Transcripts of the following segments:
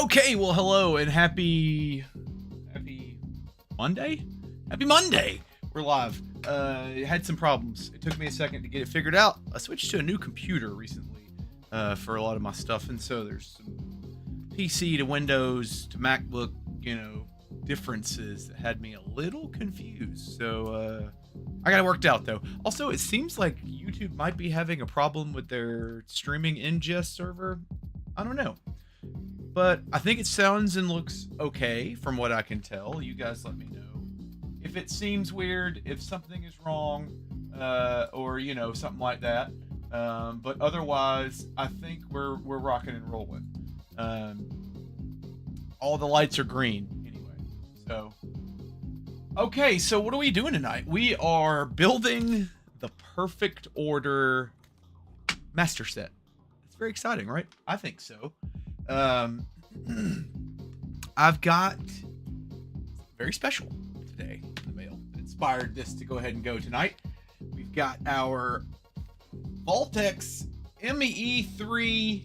Okay, well, hello and happy Monday? Happy Monday! We're live. Had some problems. It took me a second to get it figured out. I switched to a new computer recently for a lot of my stuff, and so there's some PC to Windows to MacBook, differences that had me a little confused. So I got it worked out though. Also, it seems like YouTube might be having a problem with their streaming ingest server. I don't know. But I think it sounds and looks okay from what I can tell. You guys let me know if it seems weird, if something is wrong, or something like that. But otherwise, I think we're rocking and rolling. All the lights are green anyway. So okay, so what are we doing tonight? We are building the perfect order master set. It's very exciting, right? I think so. I've got very special today in the mail that inspired this to go ahead and go tonight. We've got our vaultx ME3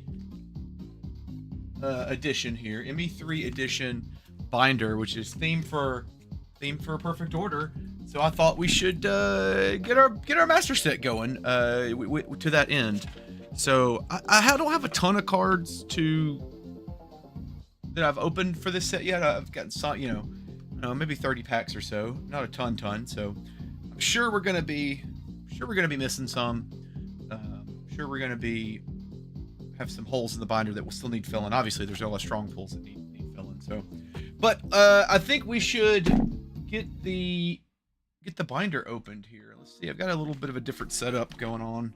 edition here, ME3 edition binder, which is themed for a perfect order. So I thought we should get our master set going to that end. So I don't have a ton of cards that I've opened for this set yet. I've gotten some, maybe 30 packs or so, not a ton. So I'm sure we're gonna be missing some. Sure we're gonna have some holes in the binder that will still need filling. Obviously, there's a lot of strong pulls that need filling. So, but I think we should get the binder opened here. Let's see. I've got a little bit of a different setup going on.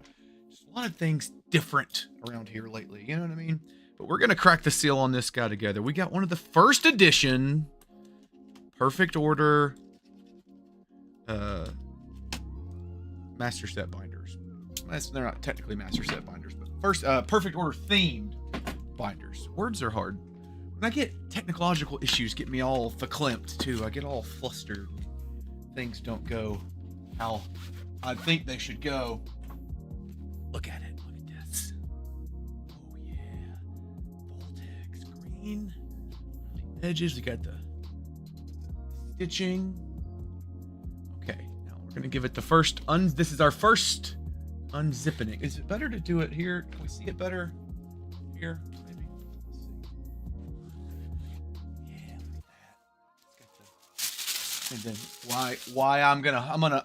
Just a lot of things different around here lately. You know what I mean? But we're going to crack the seal on this guy together. We got one of the first edition perfect order master set binders. They're not technically master set binders, but first perfect order themed binders. Words are hard. When I get technological issues get me all verklempt too. I get all flustered. Things don't go how I think they should go. Look at it. Green edges, we got the stitching. Okay, now we're gonna give it the first this is our first unzipping it. Is it better to do it here? Can we see it better here? Maybe. Let's see. Yeah, look at that. It's got the, and then why I'm gonna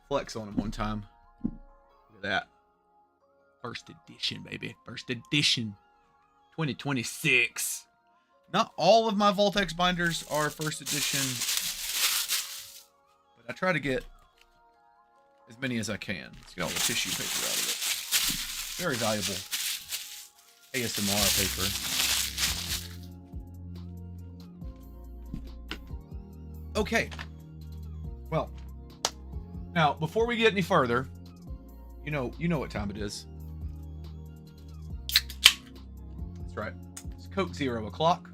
flex on him one time. Look at that. First edition, baby. First edition. 2026. Not all of my vaultx binders are first edition, but I try to get as many as I can. Let's get all the tissue paper out of it. Very valuable ASMR paper. Okay. Well, now before we get any further, you know what time it is. Right. It's Coke 0 o'clock.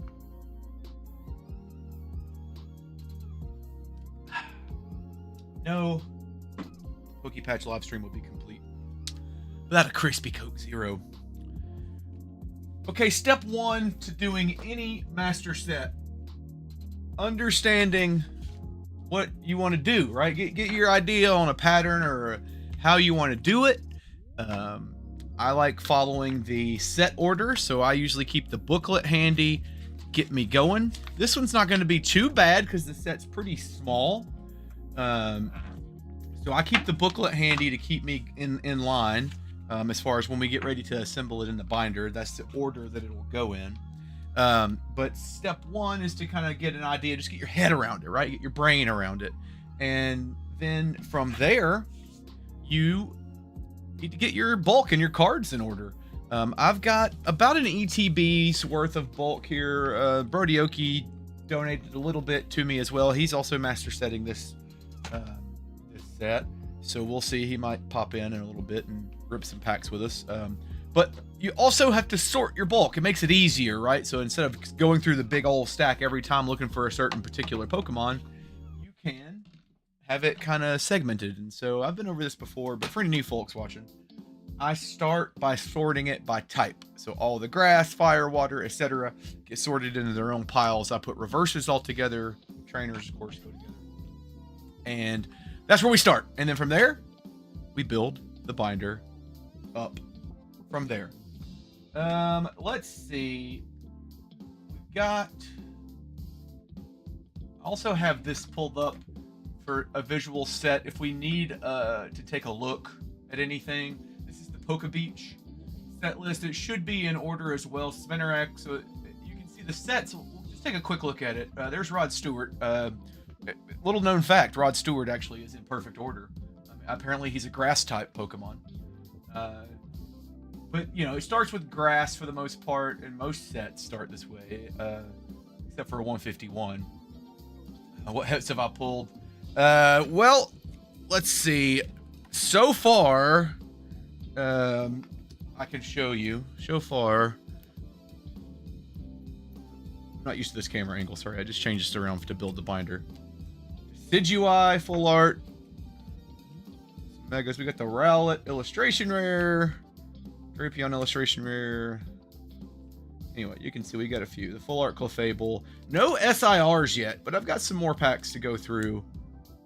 No Pokey Patch live stream would be complete without a crispy Coke 0. Okay, step one to doing any master set. Understanding what you want to do, right? Get your idea on a pattern or how you want to do it. I like following the set order, so I usually keep the booklet handy to get me going. This one's not going to be too bad because the set's pretty small. So I keep the booklet handy to keep me in line as far as when we get ready to assemble it in the binder. That's the order that it will go in. But step one is to kind of get an idea, just get your head around it, right? Get your brain around it. And then from there, you need to get your bulk and your cards in order. I've got about an ETB's worth of bulk here. Brody Oki donated a little bit to me as well. He's also master setting this set, so we'll see. He might pop in a little bit and rip some packs with us. But you also have to sort your bulk. It makes it easier, right? So instead of going through the big old stack every time looking for a certain particular Pokemon, you can have it kind of segmented. And so I've been over this before, but for any new folks watching, I start by sorting it by type. So all the grass, fire, water, etc. get sorted into their own piles. I put reverses all together. Trainers, of course, go together. And that's where we start. And then from there, we build the binder up from there. Let's see. We've got... I also have this pulled up for a visual set if we need to take a look at anything. This is the Poke Beach set list. It should be in order as well. Spinnerack, so you can see the sets. We'll just take a quick look at it. There's Rod Stewart. Little known fact, Rod Stewart actually is in perfect order. I mean, apparently he's a grass type Pokemon. But, you know, it starts with grass for the most part, and most sets start this way, except for 151. What hits have I pulled? Well, let's see. So far, I can show you. So far, I'm not used to this camera angle. Sorry, I just changed this around to build the binder. Decidueye, full art. Megas. We got the Rowlet illustration rare. Drapion illustration rare. Anyway, you can see we got a few. The full art Clefable. No SIRs yet, but I've got some more packs to go through.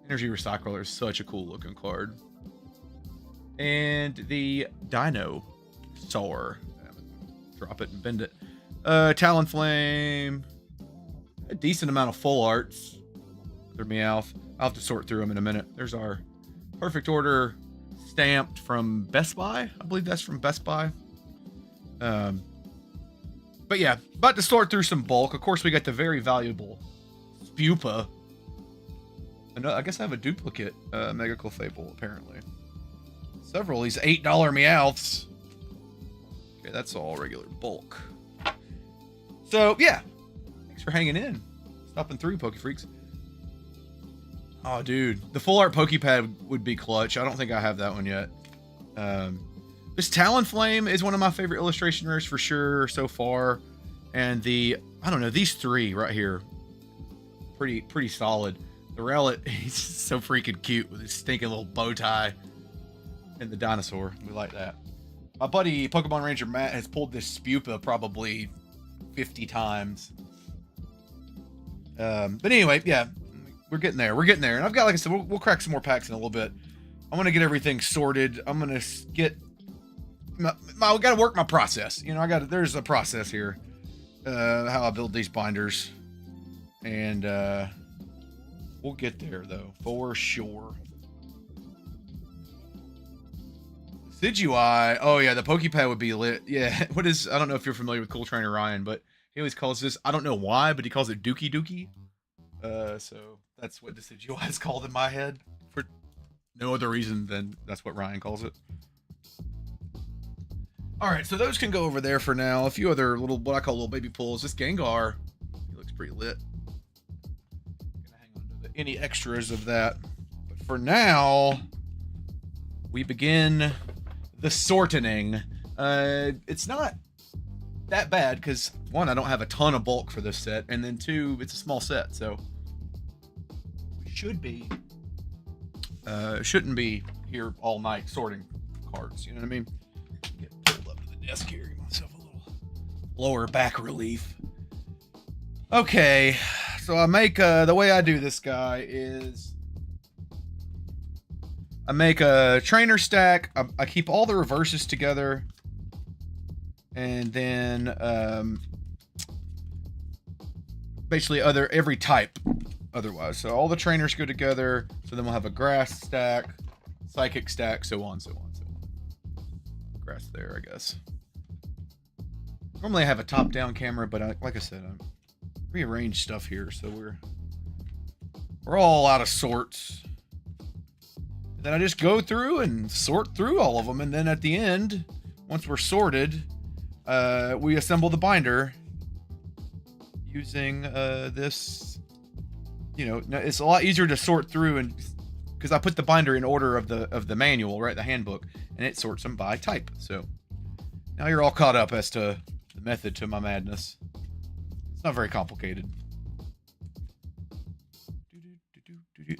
Energy Recycler is such a cool looking card. And the Dino Saur. Drop it and bend it. Talonflame. A decent amount of full arts. They're Meowth. I'll have to sort through them in a minute. There's our perfect order stamped from Best Buy. I believe that's from Best Buy. But yeah, about to sort through some bulk. Of course, we got the very valuable Spupa. And I guess I have a duplicate Mega Clefable, apparently. Several of these $8 Meowths. Okay, that's all regular bulk. So, yeah. Thanks for hanging in. Stopping through, Pokefreaks. Oh, dude. The full art Pokepad would be clutch. I don't think I have that one yet. This Talonflame is one of my favorite illustration rares for sure so far. And the, I don't know, these three right here. Pretty solid. The Rowlet, he's so freaking cute with his stinking little bow tie. And the dinosaur. We like that. My buddy, Pokemon Ranger Matt, has pulled this Spupa probably 50 times. But anyway, yeah. We're getting there. We're getting there. And I've got, like I said, we'll crack some more packs in a little bit. I want to get everything sorted. I'm going to get... I got to work my process. You know, there's a process here. How I build these binders. And we'll get there, though. For sure. Decidueye. Oh, yeah, the Pokepad would be lit. Yeah, what is... I don't know if you're familiar with Cool Trainer Ryan, but he always calls this... I don't know why, but he calls it Dookie Dookie. So that's what Decidueye is called in my head. For no other reason than that's what Ryan calls it. Alright, so those can go over there for now. A few other little, what I call little baby pulls. This Gengar, he looks pretty lit. Gonna hang on to any extras of that. But for now, we begin the sorting. It's not that bad, because one, I don't have a ton of bulk for this set, and then two, it's a small set, so we should be shouldn't be here all night sorting cards, you know what I mean? Get pulled up to the desk here, give myself a little lower back relief. Okay, so I make the way I do this guy is I make a trainer stack. I keep all the reverses together. And then basically every type otherwise. So all the trainers go together. So then we'll have a grass stack, psychic stack, so on, so on, so on. Grass there, I guess. Normally I have a top-down camera, but like I said, I rearranged stuff here, so we're all out of sorts. Then I just go through and sort through all of them, and then at the end, once we're sorted, we assemble the binder using this. You know, it's a lot easier to sort through, and because I put the binder in order of the manual, right, the handbook, and it sorts them by type. So now you're all caught up as to the method to my madness. It's not very complicated.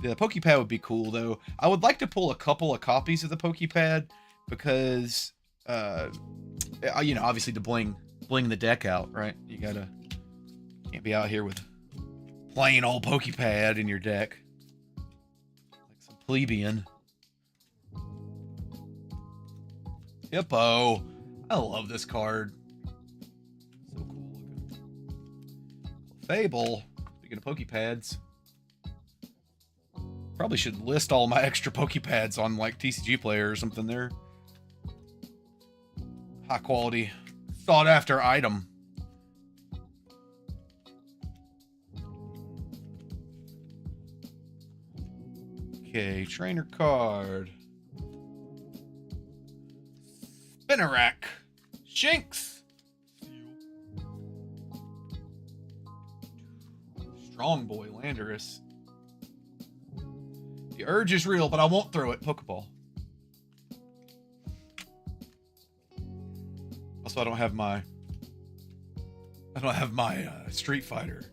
The Pokepad would be cool, though. I would like to pull a couple of copies of the Pokepad because you know, obviously to bling the deck out, right? You can't be out here with plain old Pokepad in your deck like some plebeian. Hippo. I love this card. So cool looking. Fable. Speaking of Pokepads, probably should list all my extra Pokepads on like TCG Player or something. They're high quality, sought after item. Okay, trainer card. Spinnerack. Shinx. Strong Boy Landorus. The urge is real, but I won't throw it. Pokeball. Also, I don't have my Street Fighter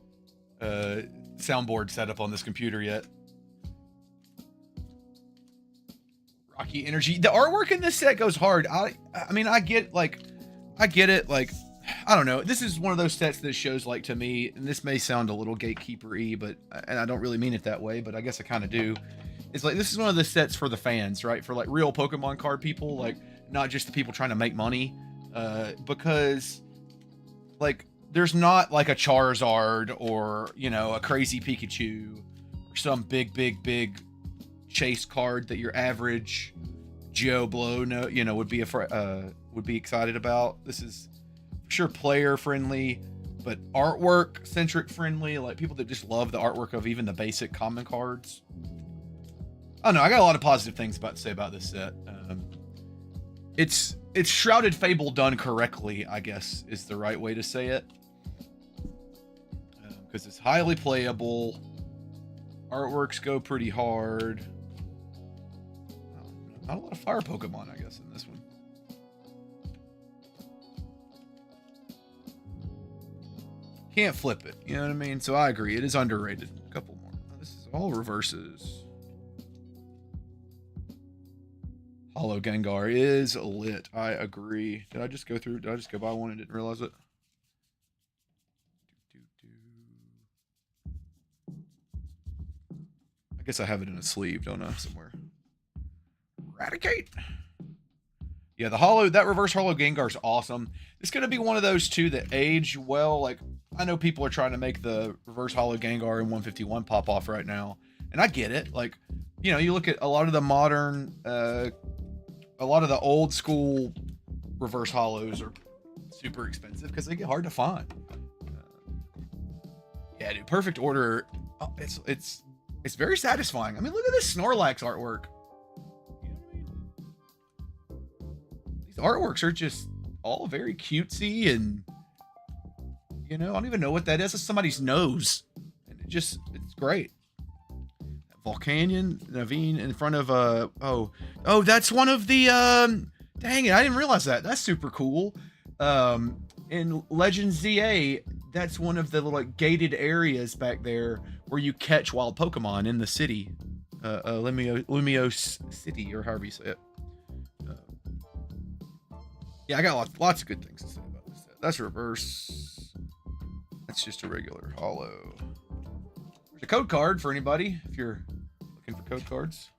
soundboard set up on this computer yet. Rocky Energy. The artwork in this set goes hard. I mean, I get it. Like, I don't know. This is one of those sets that shows, like, to me, and this may sound a little gatekeeper-y, but, and I don't really mean it that way, but I guess I kind of do. It's like, this is one of the sets for the fans, right? For like real Pokemon card people, like not just the people trying to make money. Because like, there's not like a Charizard or, you know, a crazy Pikachu or some big chase card that your average Joe Blow would be excited about. This is for sure player friendly, but artwork centric friendly, like people that just love the artwork of even the basic common cards. I don't know, I got a lot of positive things to say about this set. It's Shrouded Fable done correctly, I guess is the right way to say it, because it's highly playable. Artworks go pretty hard. Not a lot of fire Pokemon, I guess, in this one. Can't flip it, you know what I mean? So I agree, it is underrated. A couple more. Oh, this is all reverses. Hollow Gengar is lit. I agree. Did I just go by one and didn't realize it? I guess I have it in a sleeve, don't I? Somewhere. Eradicate. Yeah, that reverse Hollow Gengar is awesome. It's going to be one of those two that age well. Like, I know people are trying to make the reverse Hollow Gengar in 151 pop off right now. And I get it. Like, you know, you look at a lot of the modern, a lot of the old school reverse hollows are super expensive because they get hard to find. Yeah, dude, perfect order. Oh, it's very satisfying. I mean, look at this Snorlax artwork. You know what I mean? These artworks are just all very cutesy, and you know, I don't even know what that is. It's somebody's nose, and it's great. Volcanion Naveen in front of oh, that's one of the dang it, I didn't realize that. That's super cool. In Legend ZA, that's one of the little like gated areas back there where you catch wild Pokemon in the city. Lumiose City, or however you say it. Yeah, I got lots of good things to say about this set. That's reverse. That's just a regular hollow. There's a code card for anybody if you're looking for code cards.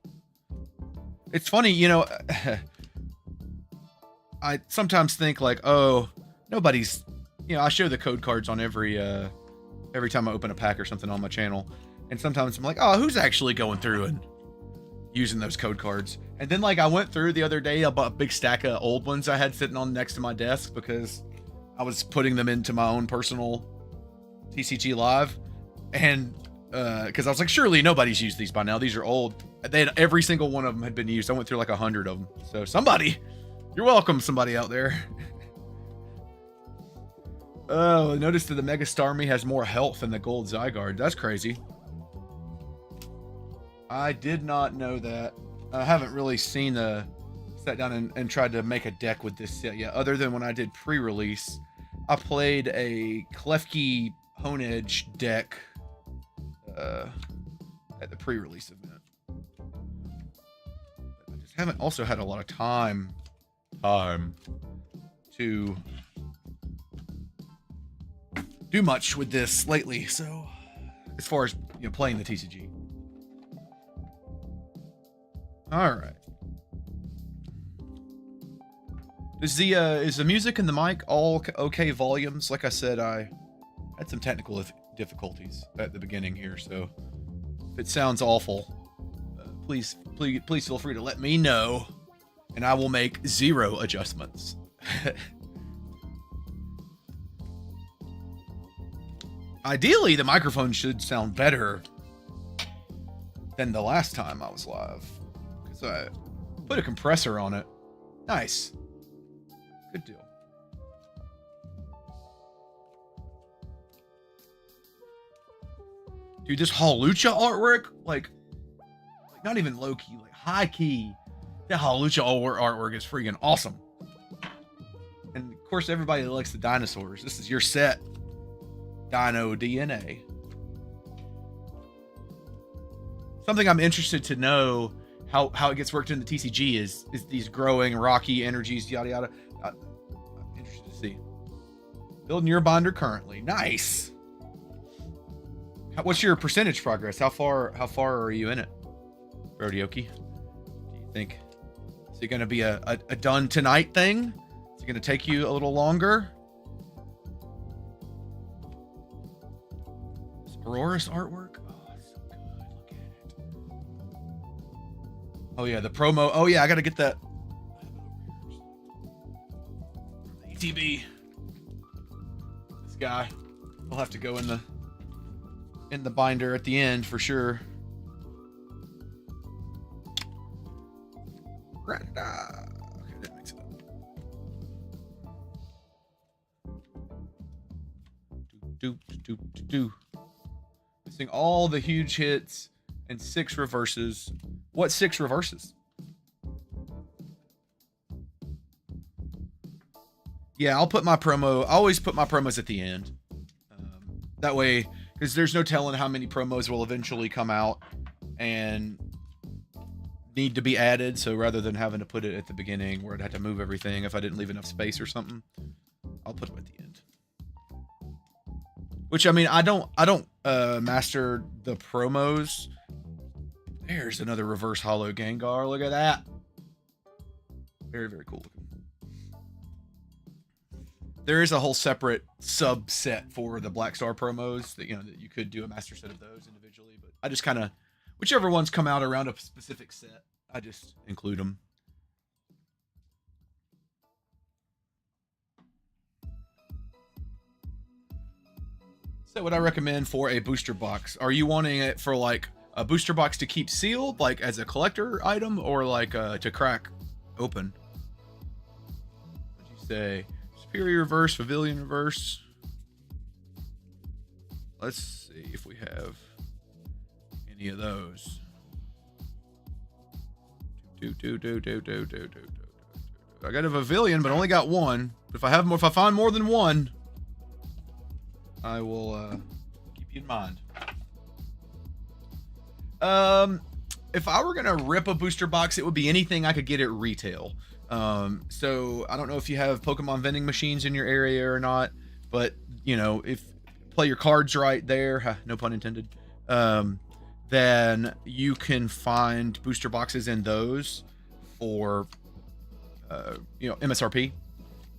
It's funny, you know, I sometimes think like, oh, nobody's, you know, I show the code cards on every time I open a pack or something on my channel. And sometimes I'm like, oh, who's actually going through and using those code cards? And then like I went through the other day, I bought a big stack of old ones I had sitting on next to my desk because I was putting them into my own personal TCG Live. And because I was like, surely nobody's used these by now. These are old. Every single one of them had been used. I went through like 100 of them. So somebody, you're welcome, somebody out there. Oh, notice that the Mega Starmie has more health than the Gold Zygarde. That's crazy. I did not know that. I haven't really sat down and tried to make a deck with this set yet, other than when I did pre-release. I played a Klefki Honedge deck at the pre-release event. I just haven't also had a lot of time time to do much with this lately. So, as far as playing the TCG. All right. Is the music and the mic all okay volumes? Like I said, I had some technical difficulties at the beginning here, so if it sounds awful, please feel free to let me know, and I will make 0 adjustments. Ideally, the microphone should sound better than the last time I was live, because I put a compressor on it. Nice. Good deal. Dude, this Hawlucha artwork, like not even low key, like high key. The Hawlucha artwork is freaking awesome. And of course, everybody likes the dinosaurs. This is your set. Dino DNA. Something I'm interested to know how it gets worked in the TCG is these growing rocky energies, yada yada. I'm interested to see. Building your binder currently. Nice. What's your percentage progress? How far are you in it, Rodioki? Do you think is it going to be a done tonight thing? Is it going to take you a little longer? Aurora's artwork. Oh, it's so good. Look at it. Oh yeah, the promo. Oh yeah, I got to get that. ATB. This guy. We'll have to go in the binder at the end for sure. Okay, that makes it up. Missing all the huge hits and 6 reverses. What 6 reverses? Yeah, I'll put my promo. I always put my promos at the end. That way, because there's no telling how many promos will eventually come out and need to be added. So rather than having to put it at the beginning where I'd have to move everything if I didn't leave enough space or something, I'll put them at the end. Which, I mean, I don't master the promos. There's another reverse hollow Gengar. Look at that. Very, very cool looking. There is a whole separate subset for the Black Star promos that that you could do a master set of those individually, but I just kind of, whichever ones come out around a specific set, I just include them. So what I recommend for a booster box, are you wanting it for like a booster box to keep sealed, like as a collector item, or like to crack open? What'd you say? Superior reverse, Pavilion reverse. Let's see if we have any of those. I got a Pavilion, but only got one. If I find more than one, I will keep you in mind. If I were gonna rip a booster box, it would be anything I could get at retail. So I don't know if you have Pokemon vending machines in your area or not, but if play your cards right there, no pun intended, then you can find booster boxes in those for MSRP.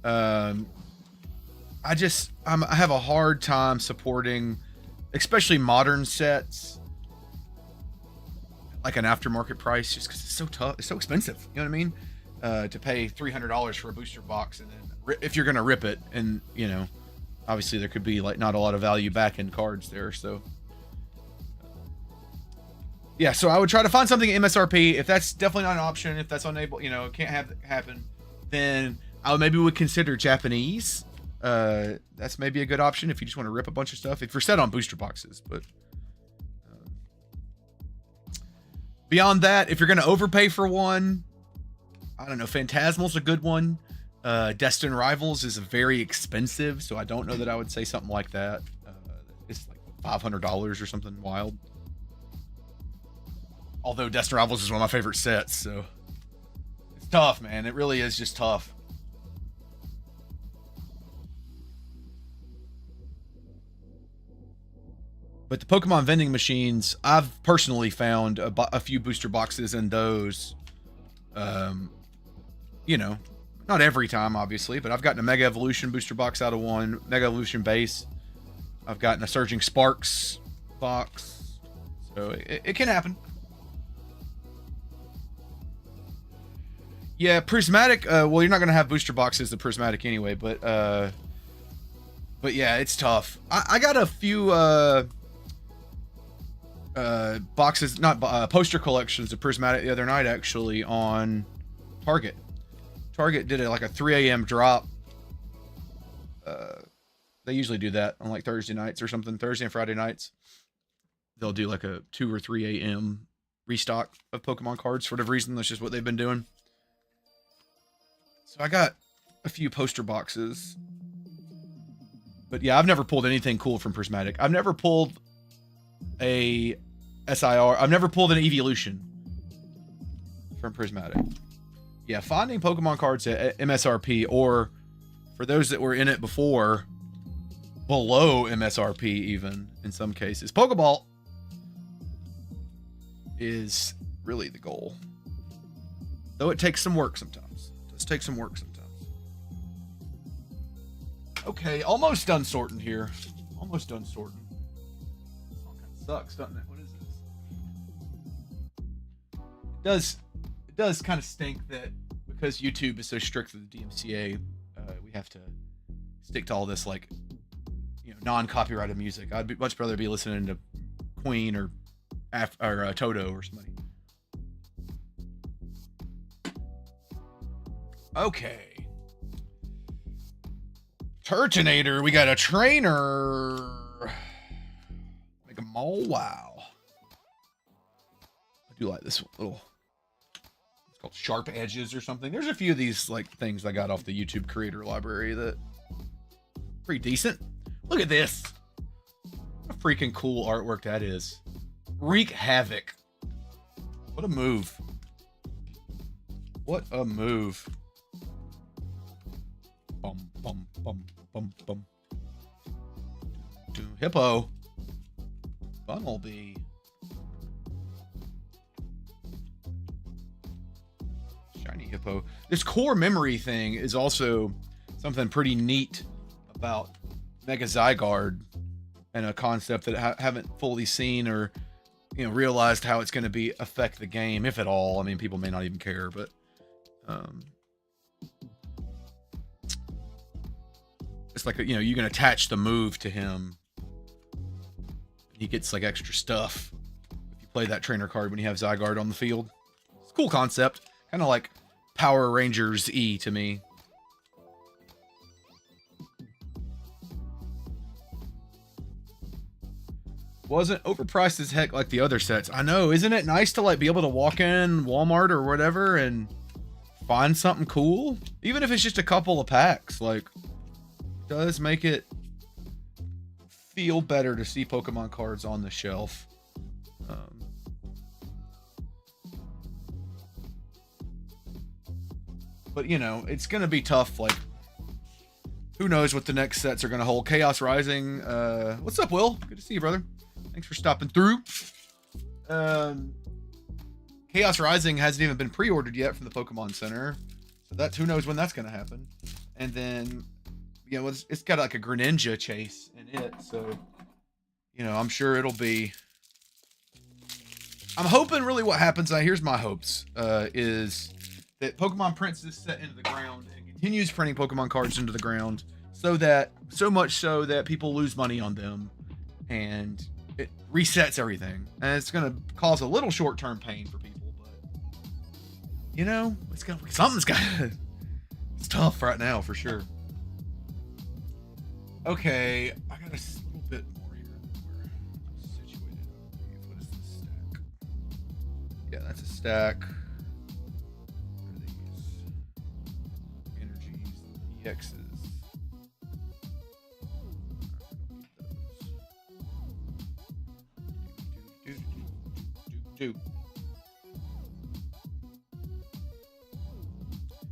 I have a hard time supporting, especially modern sets, like an aftermarket price, just because it's so tough. It's so expensive. You know what I mean? To pay $300 for a booster box, and then if you're gonna rip it, and obviously there could be like not a lot of value back in cards there. So yeah, so I would try to find something at MSRP. If that's definitely not an option, if that's unable, can't happen, then I would consider Japanese. That's maybe a good option if you just want to rip a bunch of stuff. If you're set on booster boxes, but beyond that, if you're gonna overpay for one, I don't know. Phantasmal's a good one. Destined Rivals is very expensive, so I don't know that I would say something like that. It's like $500 or something wild. Although Destined Rivals is one of my favorite sets, so it's tough, man. It really is just tough. But the Pokemon vending machines, I've personally found a few booster boxes in those. You know, not every time, obviously, but I've gotten a Mega Evolution booster box out of one, Mega Evolution base. I've gotten a Surging Sparks box. So it can happen. Yeah, Prismatic, well, you're not going to have booster boxes of Prismatic anyway, but yeah, it's tough. I got a few boxes, not poster collections of Prismatic the other night, actually, on Target. Target did like a 3 a.m. drop. They usually do that on like Thursday nights or something, Thursday and Friday nights. They'll do like a 2 or 3 a.m. restock of Pokemon cards for whatever reason. That's just what they've been doing. So I got a few poster boxes. But yeah, I've never pulled anything cool from Prismatic. I've never pulled a SIR. I've never pulled an Evolution from Prismatic. Yeah, finding Pokemon cards at MSRP, or for those that were in it before, below MSRP even in some cases. Pokeball is really the goal. Though it takes some work sometimes. It does take some work sometimes. Okay, almost done sorting here. Almost done sorting. This all kind of sucks, doesn't it? What is this? It does kind of stink that because YouTube is so strict with the DMCA, we have to stick to all this, like, you know, non-copyrighted music. I'd much rather be listening to Queen or Toto or somebody. Okay. Turtonator, we got a trainer. Make them all wow. I do like this little, it's called Sharp Edges or something. There's a few of these like things I got off the YouTube creator library that pretty decent. Look at this. What a freaking cool artwork that is. Wreak Havoc. What a move. What a move. Bum, bum, bum, bum, bum. Hippo. Bunnelby. Shiny Hippo. This core memory thing is also something pretty neat about Mega Zygarde, and a concept that I haven't fully seen or, you know, realized how it's going to affect the game, if at all. I mean, people may not even care, but it's like, you know, you can attach the move to him. He gets like extra stuff if you play that trainer card when you have Zygarde on the field. It's a cool concept, kind of like Power Rangers E to me. Wasn't overpriced as heck like the other sets. I know, isn't it nice to like be able to walk in Walmart or whatever and find something cool? Even if it's just a couple of packs, like, it does make it feel better to see Pokemon cards on the shelf. But you know, it's gonna be tough. Like, who knows what the next sets are gonna hold? Chaos Rising. What's up, Will? Good to see you, brother. Thanks for stopping through. Chaos Rising hasn't even been pre-ordered yet from the Pokemon Center, so that's, who knows when that's gonna happen. And then, you know, it's got like a Greninja chase in it, so, you know, I'm sure it'll be. I'm hoping really what happens. Here's my hopes. Is that Pokemon prints this set into the ground and continues printing Pokemon cards into the ground, so much so that people lose money on them, and it resets everything. And it's gonna cause a little short-term pain for people, but you know, something's got. It's tough right now for sure. Okay, I got a little bit more here where I'm situated. What is this stack? Yeah, that's a stack. What are these? Energies, EXs.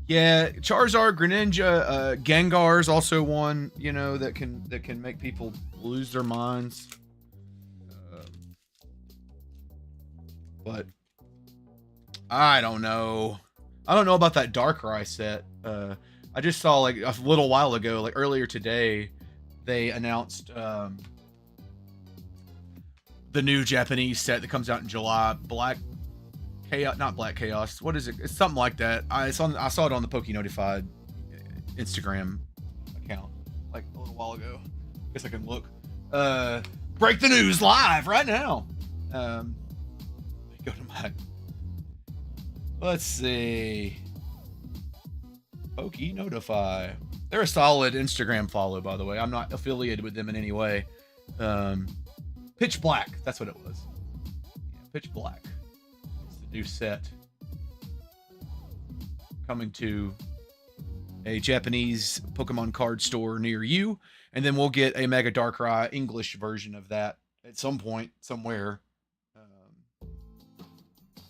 Yeah, Charizard, Greninja, Gengar is also one, you know, that can make people lose their minds. but I don't know. I don't know about that Darkrai set. I just saw like a little while ago, like earlier today, they announced the new Japanese set that comes out in July. Black Chaos, not Black Chaos. What is it? It's something like that. I saw it on the Poke Notified Instagram account like a little while ago. Guess I can look. Break the news live right now. Go to my. Let's see. Poke Notify. They're a solid Instagram follow, by the way. I'm not affiliated with them in any way. Pitch Black. That's what it was. Yeah, Pitch Black. It's the new set. Coming to a Japanese Pokemon card store near you. And then we'll get a Mega Darkrai English version of that at some point, somewhere.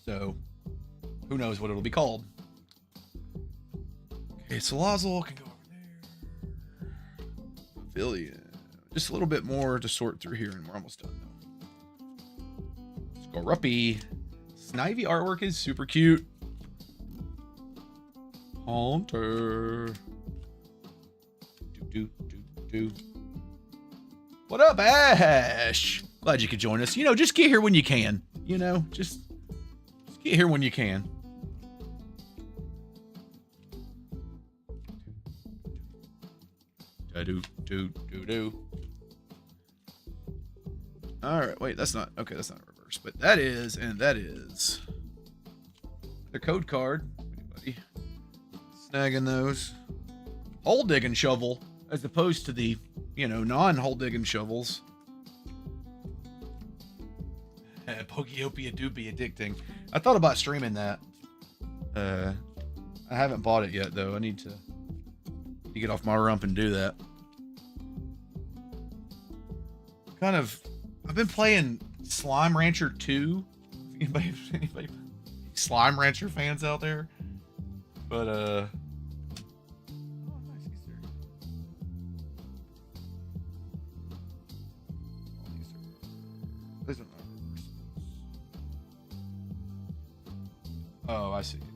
So, who knows what it'll be called. Okay, Salazzle can go over there. Pavilion. Just a little bit more to sort through here, and we're almost done now. Skorupi. Snivy artwork is super cute. Haunter. Do. What up, Ash? Glad you could join us. You know, just get here when you can. You know, just get here when you can. Do. All right, wait, that's not okay. That's not a reverse, but that is, and that is the code card. Anybody snagging those? Hole digging shovel, as opposed to the, you know, non-hole digging shovels. Pokeopia do be addicting. I thought about streaming that. I haven't bought it yet though. I need to get off my rump and do that. I've been playing Slime Rancher 2. Anybody Slime Rancher fans out there? But oh, nice Easter. These are not reverses. Oh, I see. Okay.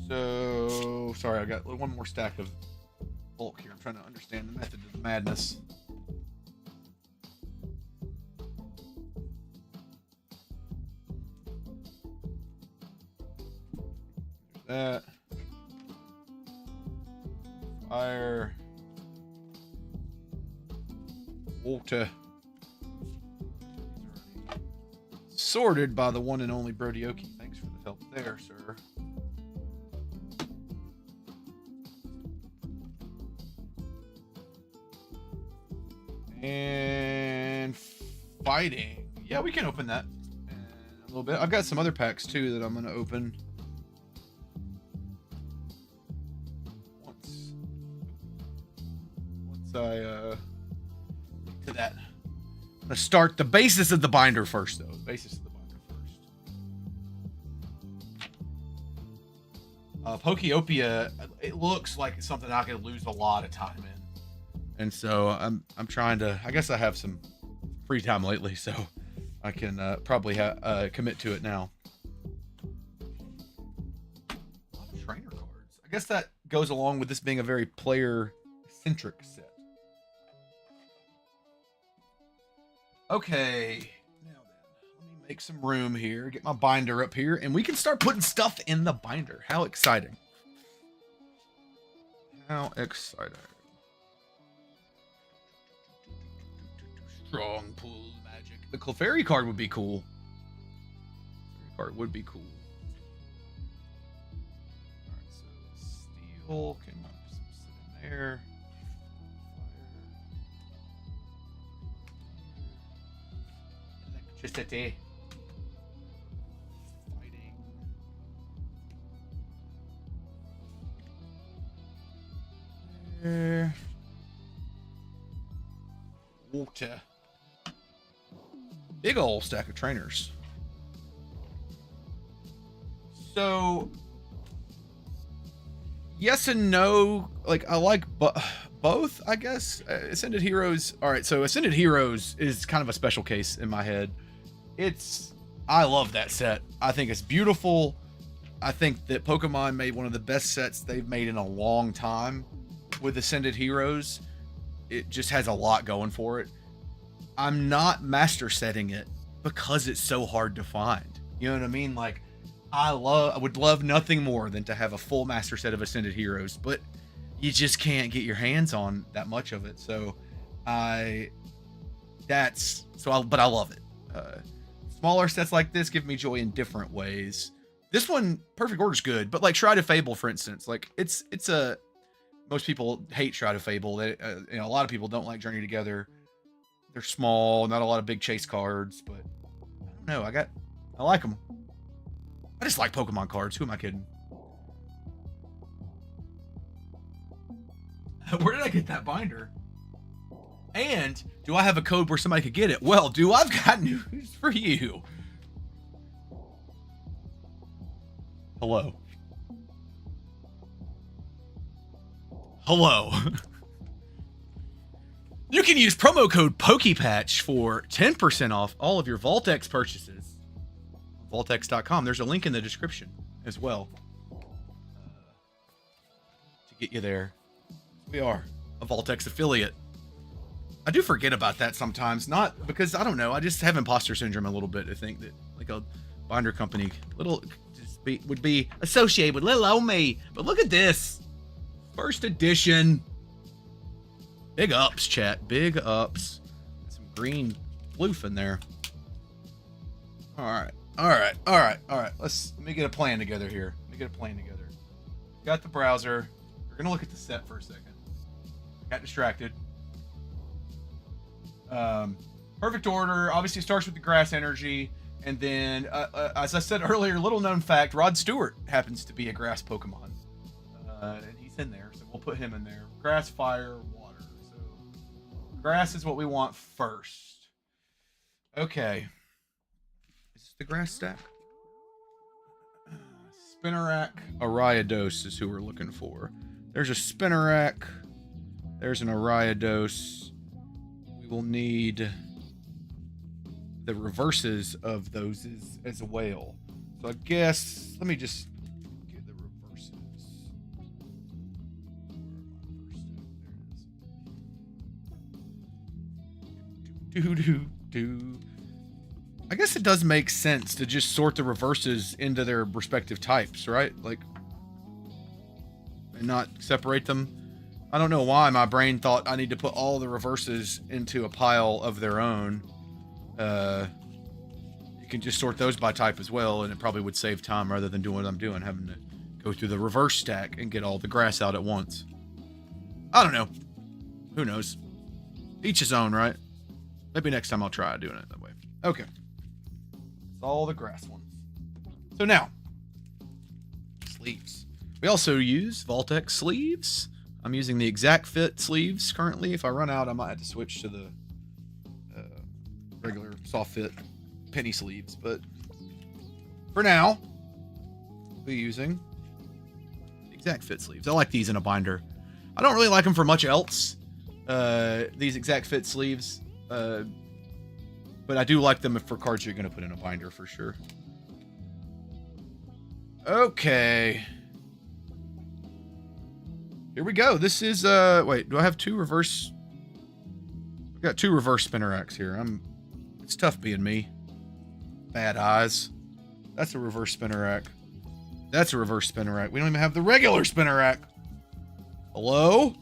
So sorry, I got one more stack of bulk here. I'm trying to understand the method of the madness. That fire, water, sorted by the one and only Brodioki. Thanks for the help there, sir. And fighting. Yeah, we can open that in a little bit. I've got some other packs too that I'm going to open. To that. I'm gonna start the basis of the binder first, though. The basis of the binder first. Pokeopia, it looks like something I could lose a lot of time in, and so I'm trying to. I guess I have some free time lately, so I can probably commit to it now. A lot of trainer cards. I guess that goes along with this being a very player-centric set. Okay, now then, let me make some room here, get my binder up here, and we can start putting stuff in the binder. How exciting. How exciting. Strong pull magic. The Clefairy card would be cool. Clefairy card would be cool. Alright, so steel can just sit in there. Electricity. Fighting. Water. Big ol' stack of trainers. So, yes and no. Like, I like both, I guess. Ascended Heroes. All right, so Ascended Heroes is kind of a special case in my head. I love that set. I think it's beautiful. I think that Pokemon made one of the best sets they've made in a long time with Ascended Heroes. It just has a lot going for it. I'm not master setting it because it's so hard to find. You know what I mean? Like, I would love nothing more than to have a full master set of Ascended Heroes, but you just can't get your hands on that much of it. So but I love it. Smaller sets like this give me joy in different ways. This one, Perfect Order's good, but like Shrine of Fable, for instance, like most people hate Shrine of Fable. They, a lot of people don't like Journey Together. They're small, not a lot of big chase cards, but I don't know. I like them. I just like Pokemon cards. Who am I kidding? Where did I get that binder? And do I have a code where somebody could get it? Well, I've got news for you. Hello. You can use promo code PokePatch for 10% off all of your vaultx purchases. vaultx.com. There's a link in the description as well to get you there. We are a vaultx affiliate. I do forget about that sometimes, not because I don't know. I just have imposter syndrome a little bit. I think that like a binder company would be associated with little old me. But look at this, first edition. Big ups, chat. Big ups. Some green floof in there. All right. Let me get a plan together here. Got the browser. We're gonna look at the set for a second. Got distracted. Perfect Order obviously starts with the grass energy, and then as I said earlier, little known fact, Rod Stewart happens to be a grass Pokemon, and he's in there, so we'll put him in there. Grass, fire, water. So grass is what we want first. Okay, is this the grass stack? Spinarak, Ariados is who we're looking for. There's a Spinarak, there's an Ariados. We will need the reverses of those as well. So I guess, let me just get the reverses. There it is. I guess it does make sense to just sort the reverses into their respective types, right? Like, and not separate them. I don't know why my brain thought I need to put all the reverses into a pile of their own. You can just sort those by type as well, and it probably would save time rather than doing what I'm doing, having to go through the reverse stack and get all the grass out at once. I don't know. Who knows? Each his own, right? Maybe next time I'll try doing it that way. Okay. It's all the grass ones. So now, sleeves. We also use vaultx sleeves. I'm using the Exact Fit sleeves currently. If I run out, I might have to switch to the regular soft fit penny sleeves. But for now, we'll be using Exact Fit sleeves. I like these in a binder. I don't really like them for much else, these Exact Fit sleeves. But I do like them for cards you're going to put in a binder for sure. Okay. Here we go. This is, wait, do I have two reverse? I've got two reverse Spinaraks here. It's tough being me. Bad eyes. That's a reverse Spinarak. That's a reverse Spinarak. We don't even have the regular Spinarak. Hello?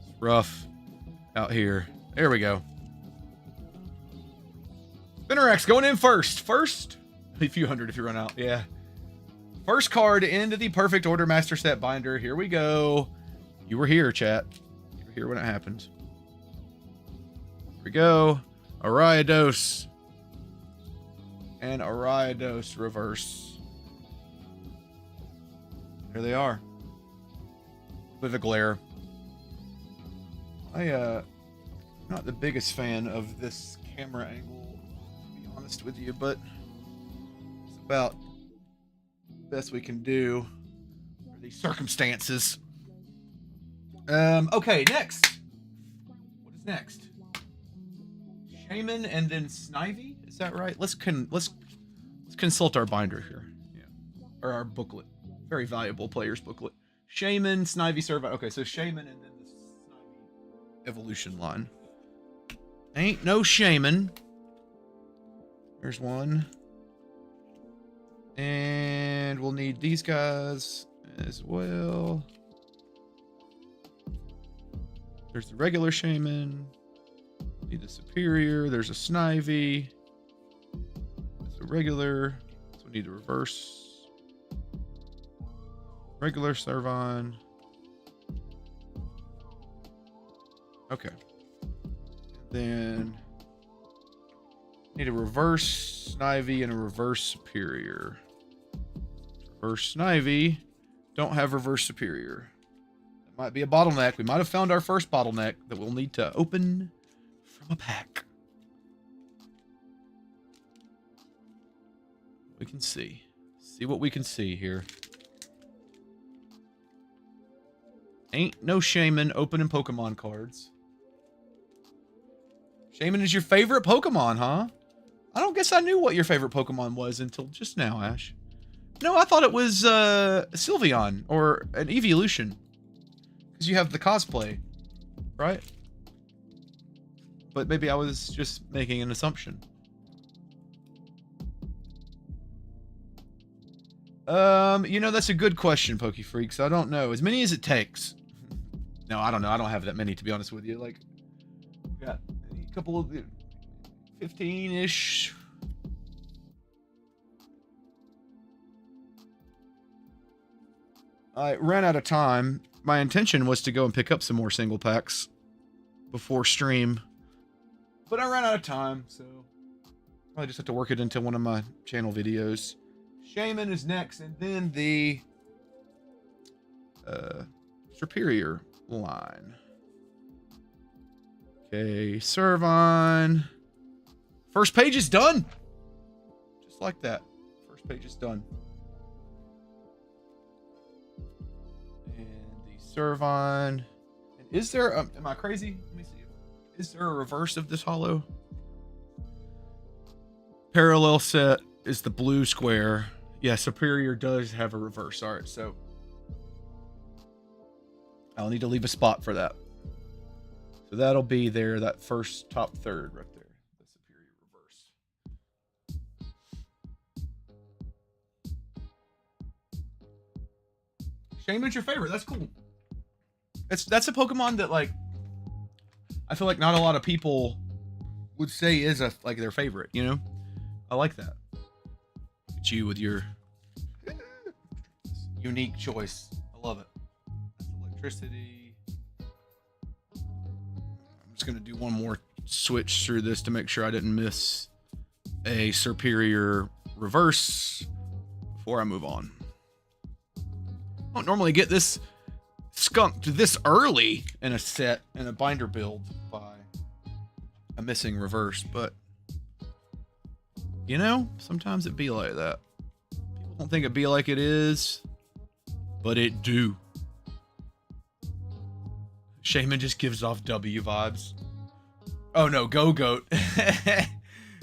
It's rough out here. There we go. Spinarak's going in first. First, a few hundred if you run out. Yeah. First card into the Perfect Order Master Set binder. Here we go. You were here, chat. You were here when it happened. Here we go. Ariados. And Ariados reverse. Here they are. With a glare. I'm not the biggest fan of this camera angle, to be honest with you, but it's about the best we can do for these circumstances. Okay, next. What is next? Shaman and then Snivy. Is that right? Let's consult our binder here. Yeah. Or our booklet. Very valuable player's booklet. Shaman, Snivy, Servine. Okay, so Shaman and then the Snivy evolution line. Ain't no Shaman. There's one. And we'll need these guys as well. There's the regular Shaman. Need the superior. There's a Snivy. There's a regular. So we need a reverse. Regular Servine. Okay. Then need a reverse Snivy and a reverse superior. Reverse Snivy. Don't have reverse superior. That might be a bottleneck. We might have found our first bottleneck that we'll need to open from a pack. We can see. See what we can see here. Ain't no Shaman opening Pokemon cards. Shaman is your favorite Pokemon, huh? I don't guess I knew what your favorite Pokemon was until just now, Ash. No, I thought it was Sylveon or an evolution. Because you have the cosplay, right? But maybe I was just making an assumption. You know, that's a good question, Pokefreaks. I don't know. As many as it takes. No, I don't know. I don't have that many, to be honest with you. Like, we got a couple of 15-ish. I ran out of time. My intention was to go and pick up some more single packs before stream. But I ran out of time, so I just have to work it into one of my channel videos. Shaman is next, and then the superior line. Okay, Servine. First page is done. Just like that. First page is done. And the Servine. And is there, am I crazy? Let me see. Is there a reverse of this holo? Parallel set is the blue square. Yeah, Superior does have a reverse. All right, so I'll need to leave a spot for that. So that'll be there, that first top third right there. The Superior reverse. Shaman's your favorite. That's cool. That's a Pokemon that, like, I feel like not a lot of people would say is like their favorite, you know? I like that. It's you with your unique choice. I love it. That's electricity. I'm just gonna do one more switch through this to make sure I didn't miss a superior reverse before I move on. I don't normally get this skunked this early in a set, in a binder build, by a missing reverse, but you know, sometimes it be like that. People don't think it be like it is, but it do. Shaman just gives off W vibes. Oh no, Go-Goat.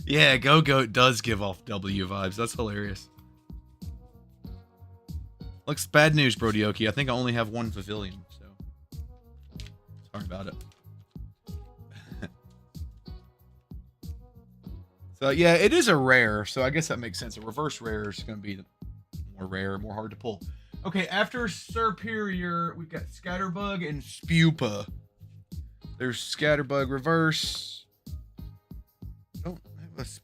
Yeah, Go-Goat does give off W vibes. That's hilarious. Looks bad news, Brodioki. I think I only have one Pavilion, so sorry about it. So yeah, it is a rare, so I guess that makes sense. A reverse rare is going to be more rare, more hard to pull. Okay, after Superior, we've got Scatterbug and Spupa. There's Scatterbug reverse. Don't have a Spupa.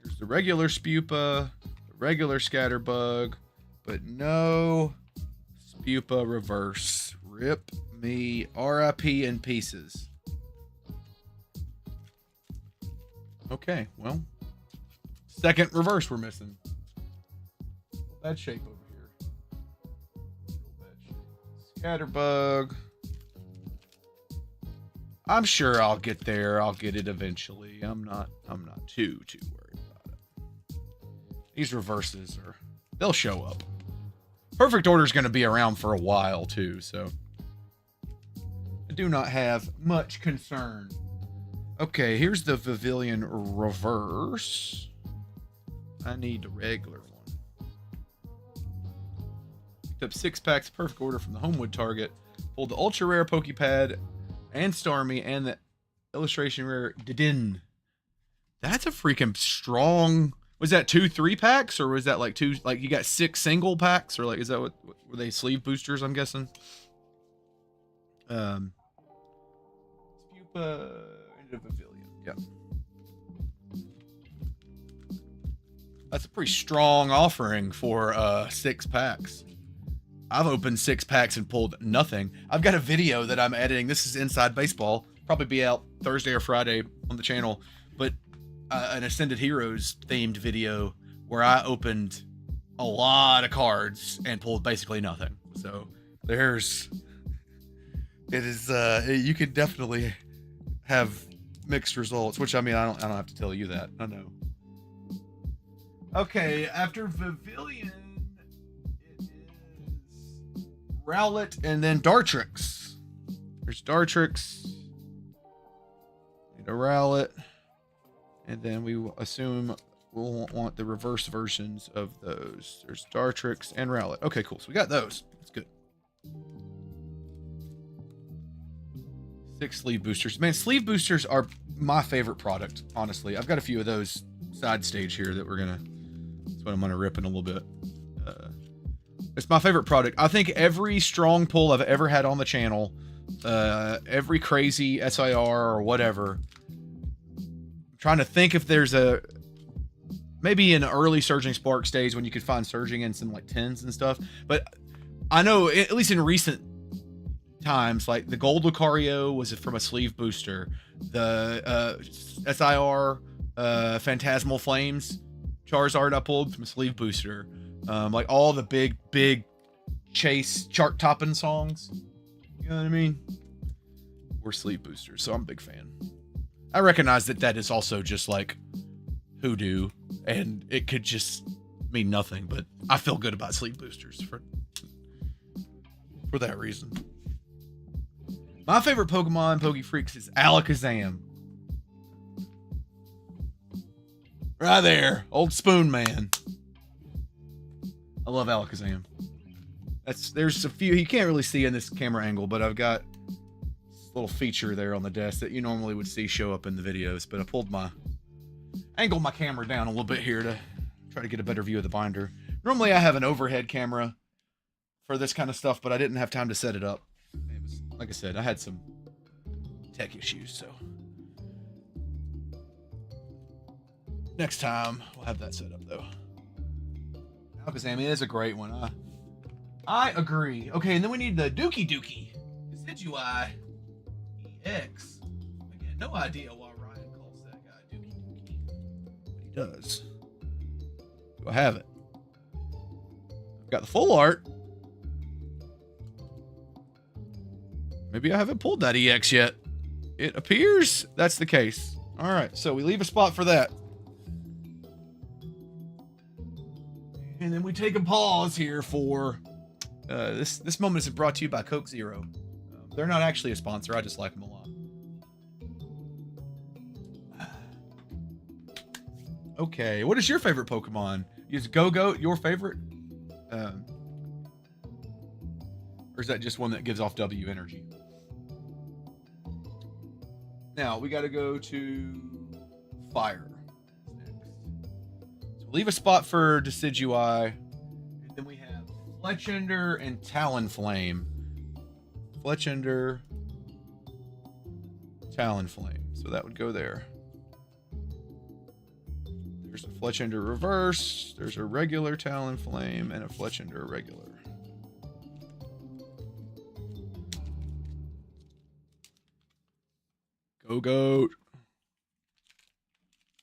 There's the regular Spupa, the regular Scatterbug, but no Spupa reverse. Rip me, RIP in pieces. Okay, well, second reverse we're missing. Bad shape over here. Bad shape. Scatterbug. I'm sure I'll get there. I'll get it eventually. I'm not too worried about it. These reverses they'll show up. Perfect Order's going to be around for a while too, so do not have much concern. Okay, here's the Pavilion reverse. I need the regular one. Picked up 6 packs, perfect order from the Homewood Target. Pulled the ultra rare Pokepad and Starmie and the illustration rare Didin. That's a freaking strong. Was that 2 3-packs, or was that like 2? Like you got 6 single packs, or like is that what were they sleeve boosters? I'm guessing. Spupa into the Pavilion. Yep. That's a pretty strong offering for 6 packs. I've opened 6 packs and pulled nothing. I've got a video that I'm editing. This is Inside Baseball. Probably be out Thursday or Friday on the channel. But an Ascended Heroes themed video where I opened a lot of cards and pulled basically nothing. So there's... It is... you could definitely have mixed results. Which, I mean, I don't have to tell you that. I know. Okay, after Pavilion... Rowlet and then Dartrix. There's Dartrix. Need a Rowlet. And then we will assume we'll want the reverse versions of those. There's Dartrix and Rowlet. Okay, cool. So we got those. That's good. 6 sleeve boosters. Man, sleeve boosters are my favorite product, honestly. I've got a few of those side stage here that we're gonna... That's what I'm gonna rip in a little bit. It's my favorite product. I think every strong pull I've ever had on the channel, every crazy SIR or whatever, I'm trying to think if there's maybe an early Surging Spark stage when you could find Surging in some like 10s and stuff. But I know, at least in recent times, like the Gold Lucario was from a sleeve booster. The SIR Phantasmal Flames Charizard I pulled from a sleeve booster. Like all the big chase chart topping songs, you know what I mean? Or sleeve boosters. So I'm a big fan. I recognize that is also just like hoodoo and it could just mean nothing, but I feel good about sleeve boosters for that reason. My favorite Pokemon, Pokefreaks, is Alakazam. Right there. Old Spoon Man. I love Alakazam. There's a few you can't really see in this camera angle, but I've got this little feature there on the desk that you normally would see show up in the videos. But I angled my camera down a little bit here to try to get a better view of the binder. Normally I have an overhead camera for this kind of stuff, but I didn't have time to set it up. It was, like I said, I had some tech issues, so next time we'll have that set up though. Alakazam is a great one. I agree. Okay, and then we need the Dookie Decidui EX. Again, no idea why Ryan calls that guy Dookie, but he does. Do I have it? I've got the full art. Maybe I haven't pulled that EX yet. It appears that's the case. All right, so we leave a spot for that. And then we take a pause here for this moment is brought to you by Coke Zero. They're not actually a sponsor. I just like them a lot. Okay, what is your favorite Pokemon? Is Go-Goat your favorite? Or is that just one that gives off W energy? Now we got to go to Fire. Leave a spot for Decidueye. And then we have Fletchender and Talonflame. Fletchender, Talonflame. So that would go there. There's a Fletchender reverse. There's a regular Talonflame and a Fletchender regular. Go-Goat.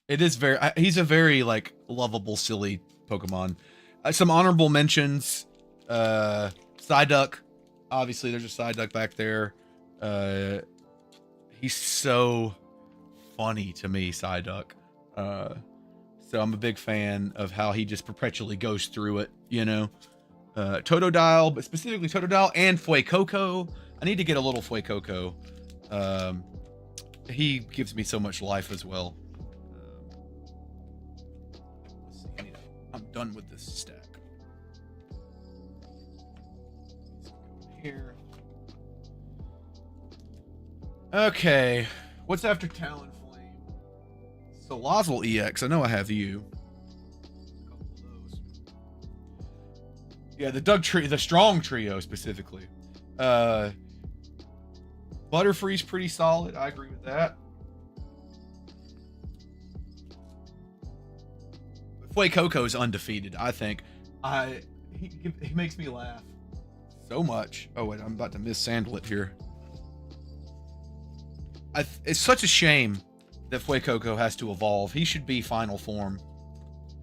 It is he's a very like lovable, silly Pokemon. Some honorable mentions. Psyduck. Obviously, there's a Psyduck back there. He's so funny to me, Psyduck. So I'm a big fan of how he just perpetually goes through it, you know. Totodile, but specifically Totodile and Fuecoco. I need to get a little Fuecoco. He gives me so much life as well. Let's see. I'm done with this stack. Here. Okay. What's after Talonflame? Salazzle EX. I know I have you. A couple of those. Yeah, the strong trio specifically. Butterfree's pretty solid. I agree with that. Fuecoco's undefeated, I think. He makes me laugh so much. Oh wait, I'm about to miss Sandlet here. It's such a shame that Fuecoco has to evolve. He should be final form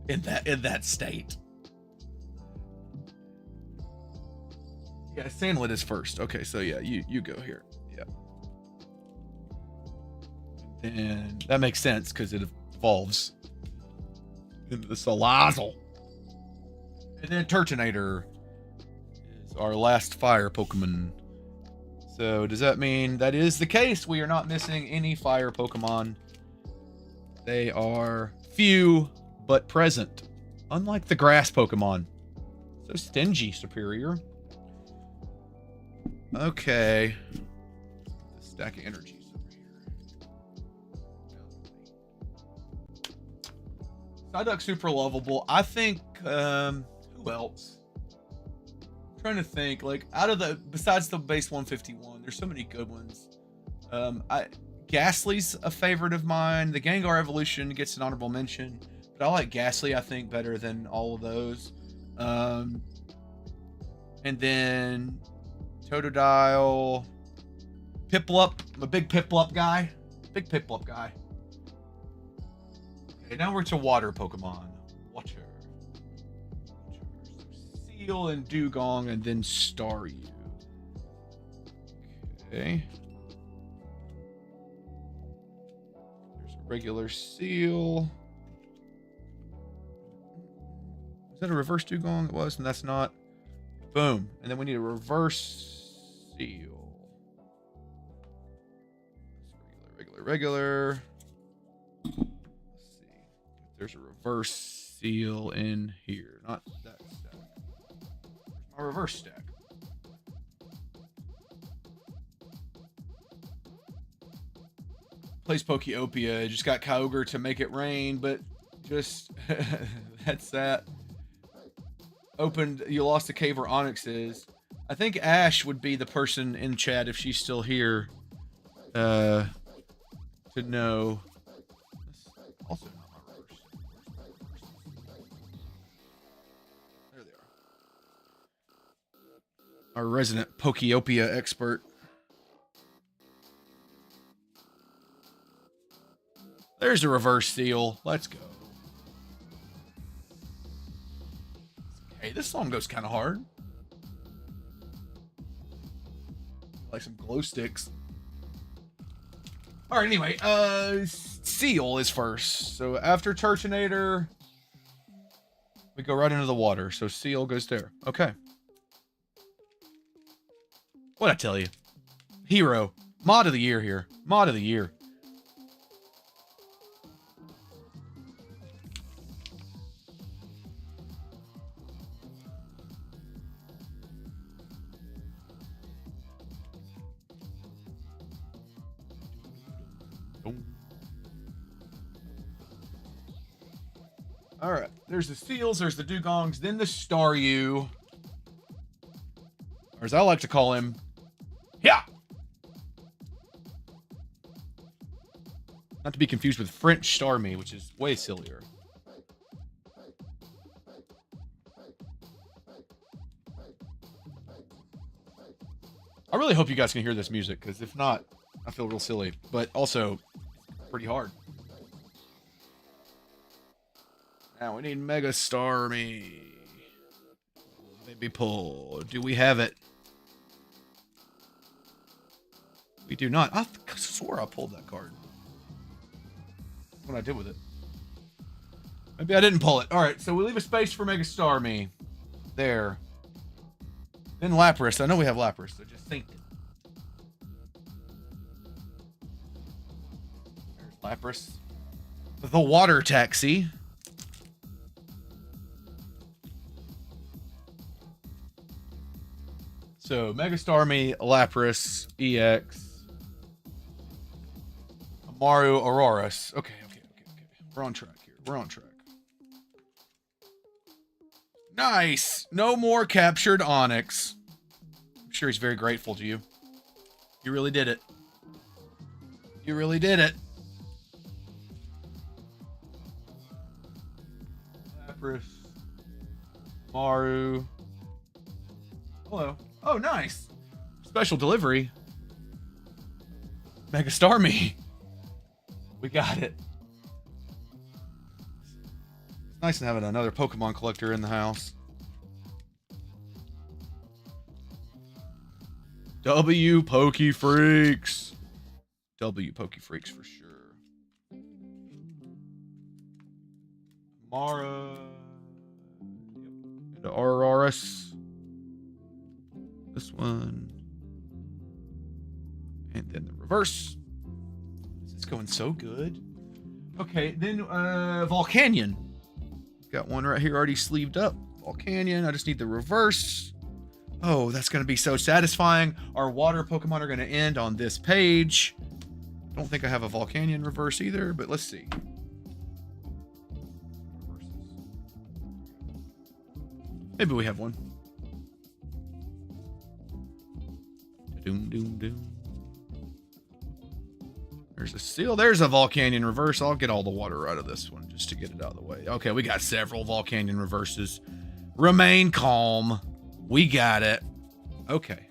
in that state. Yeah, Sandlet is first. Okay, so yeah, you go here. Yeah. And that makes sense because it evolves into the Salazzle. And then Turtonator is our last fire Pokemon. So does that mean that is the case? We are not missing any fire Pokemon. They are few but present. Unlike the grass Pokemon. So stingy, Superior. Okay. Stack of energies over here. Psyduck super lovable. I think who else? I'm trying to think, like, out of besides the base 151, there's so many good ones. Ghastly's a favorite of mine. The Gengar evolution gets an honorable mention, but I like Ghastly, I think, better than all of those. And then Totodile, Piplup. I'm a big Piplup guy. Okay, now we're to water Pokemon. Water. Seal and Dugong, and then Staryu. Okay. There's a regular Seal. Is that a reverse Dugong? It was, and that's not. Boom. And then we need a reverse Seal. Regular. Let's see. If there's a reverse Seal in here. Not that stack. A reverse stack. Plays Pokeopia. Just got Kyogre to make it rain, but just that's that. Opened, you lost the cave where Onyx is. I think Ash would be the person in chat if she's still here to know. Also not my reverse. There they are. Our resident Pokeopia expert. There's a reverse Seal. Let's go. Hey, this song goes kind of hard. Like some glow sticks. All right, anyway, Seal is first. So after Turtonator, we go right into the water. So Seal goes there. Okay. What'd I tell you? Hero. Mod of the year here. Mod of the year. All right, there's the Seals, there's the Dugongs, then the Staryu, or as I like to call him, yeah. Not to be confused with French Starmie, which is way sillier. I really hope you guys can hear this music, because if not, I feel real silly, but also pretty hard. Now we need Mega Starmie. Maybe pull. Do we have it? We do not. I swore I pulled that card. What I did with it. Maybe I didn't pull it. All right, so we leave a space for Mega Starmie. There. Then Lapras. I know we have Lapras, so just think it. Lapras. The water taxi. So, Mega Starmie, Lapras, EX, Amaru, Auroras. Okay. We're on track here. We're on track. Nice. No more captured Onyx. I'm sure he's very grateful to you. You really did it. You really did it. Lapras, Maru. Hello. Oh, nice. Special delivery. Mega Starmie. We got it. It's nice having another Pokemon collector in the house. W Pokey Freaks. W Pokey Freaks for sure. Mara. And Auroras. This one. And then the reverse. This is going so good. Okay, then Volcanion. Got one right here already sleeved up. Volcanion. I just need the reverse. Oh, that's going to be so satisfying. Our water Pokemon are going to end on this page. Don't think I have a Volcanion reverse either, but let's see. Maybe we have one. Doom, doom, doom. There's a seal. There's a Volcanion reverse. I'll get all the water out of this one just to get it out of the way. Okay, we got several Volcanion reverses. Remain calm. We got it. Okay.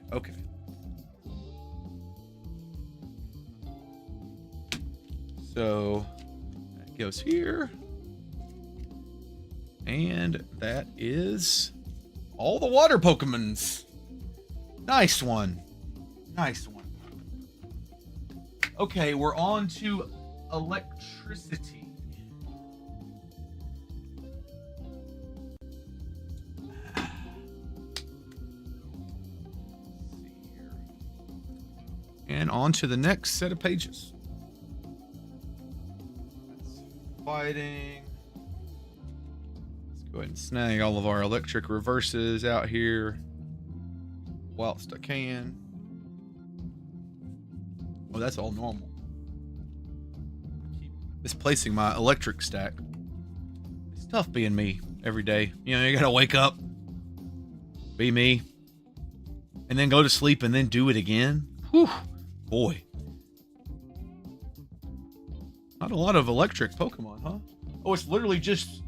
So that goes here. And that is all the water Pokemons. Nice one. Okay, we're on to electricity. And on to the next set of pages. Fighting. Let's go ahead and snag all of our electric reverses out here whilst I can. Oh, that's all normal. Keep misplacing my electric stack. It's tough being me every day. You know, you gotta wake up, be me, and then go to sleep and then do it again. Whew. Boy. Not a lot of electric Pokemon, huh? Oh, it's literally just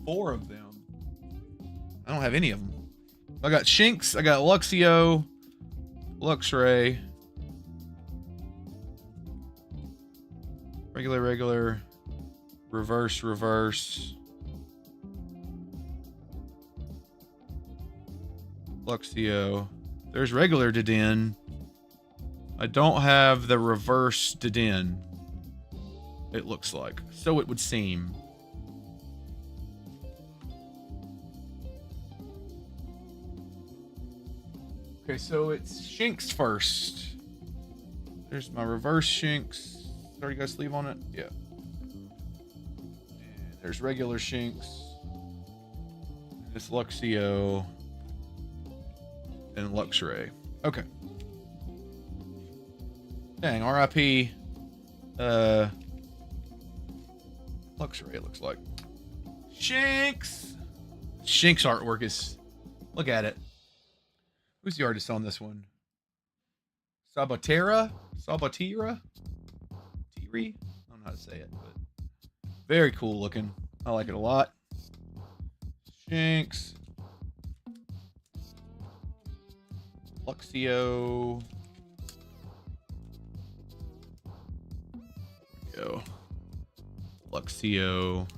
4 of them. I don't have any of them. I got Shinx, I got Luxio, Luxray, regular, reverse, Luxio. There's regular Dedenne. I don't have the reverse Dedenne. It looks like. So it would seem. Okay, so it's Shinx first. There's my reverse Shinx. Already got a sleeve on it? Yeah. And there's regular Shinx. It's Luxio. And Luxray. Okay. Dang, RIP. Luxray, it looks like. Shinx! Shinx artwork is... Look at it. Who's the artist on this one? Sabatera? Tiri? I don't know how to say it, but very cool looking. I like it a lot. Shinx. Luxio. There we go. Luxio.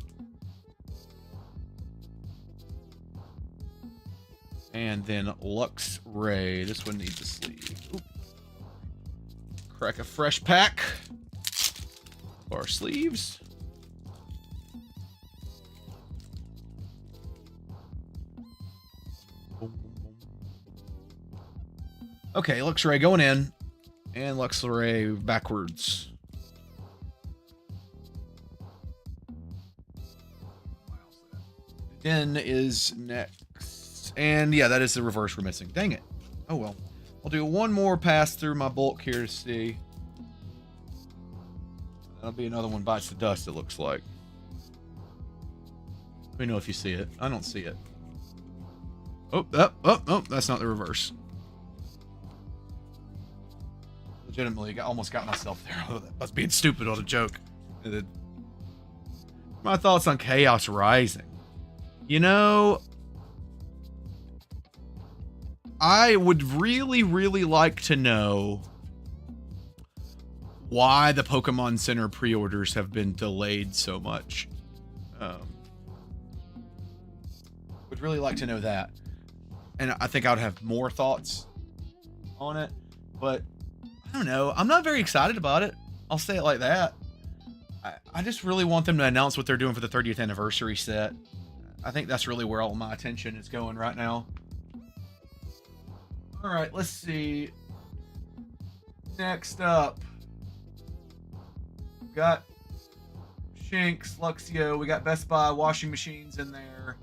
And then Luxray. This one needs a sleeve. Oop. Crack a fresh pack. Our sleeves. Okay, Luxray going in. And Luxray backwards. Den is next. And yeah, that is the reverse we're missing. Dang it. Oh well. I'll do one more pass through my bulk here to see. That'll be another one bites the dust, it looks like. Let me know if you see it. I don't see it. Oh, that's not the reverse. Legitimately, almost got myself there. Oh, that was being stupid on a joke. My thoughts on Chaos Rising. You know, I would really, really like to know why the Pokemon Center pre-orders have been delayed so much. Would really like to know that. And I think I would have more thoughts on it. But, I don't know. I'm not very excited about it. I'll say it like that. I just really want them to announce what they're doing for the 30th anniversary set. I think that's really where all my attention is going right now. Alright, let's see. Next up. We got Shinx, Luxio, we got Best Buy washing machines in there.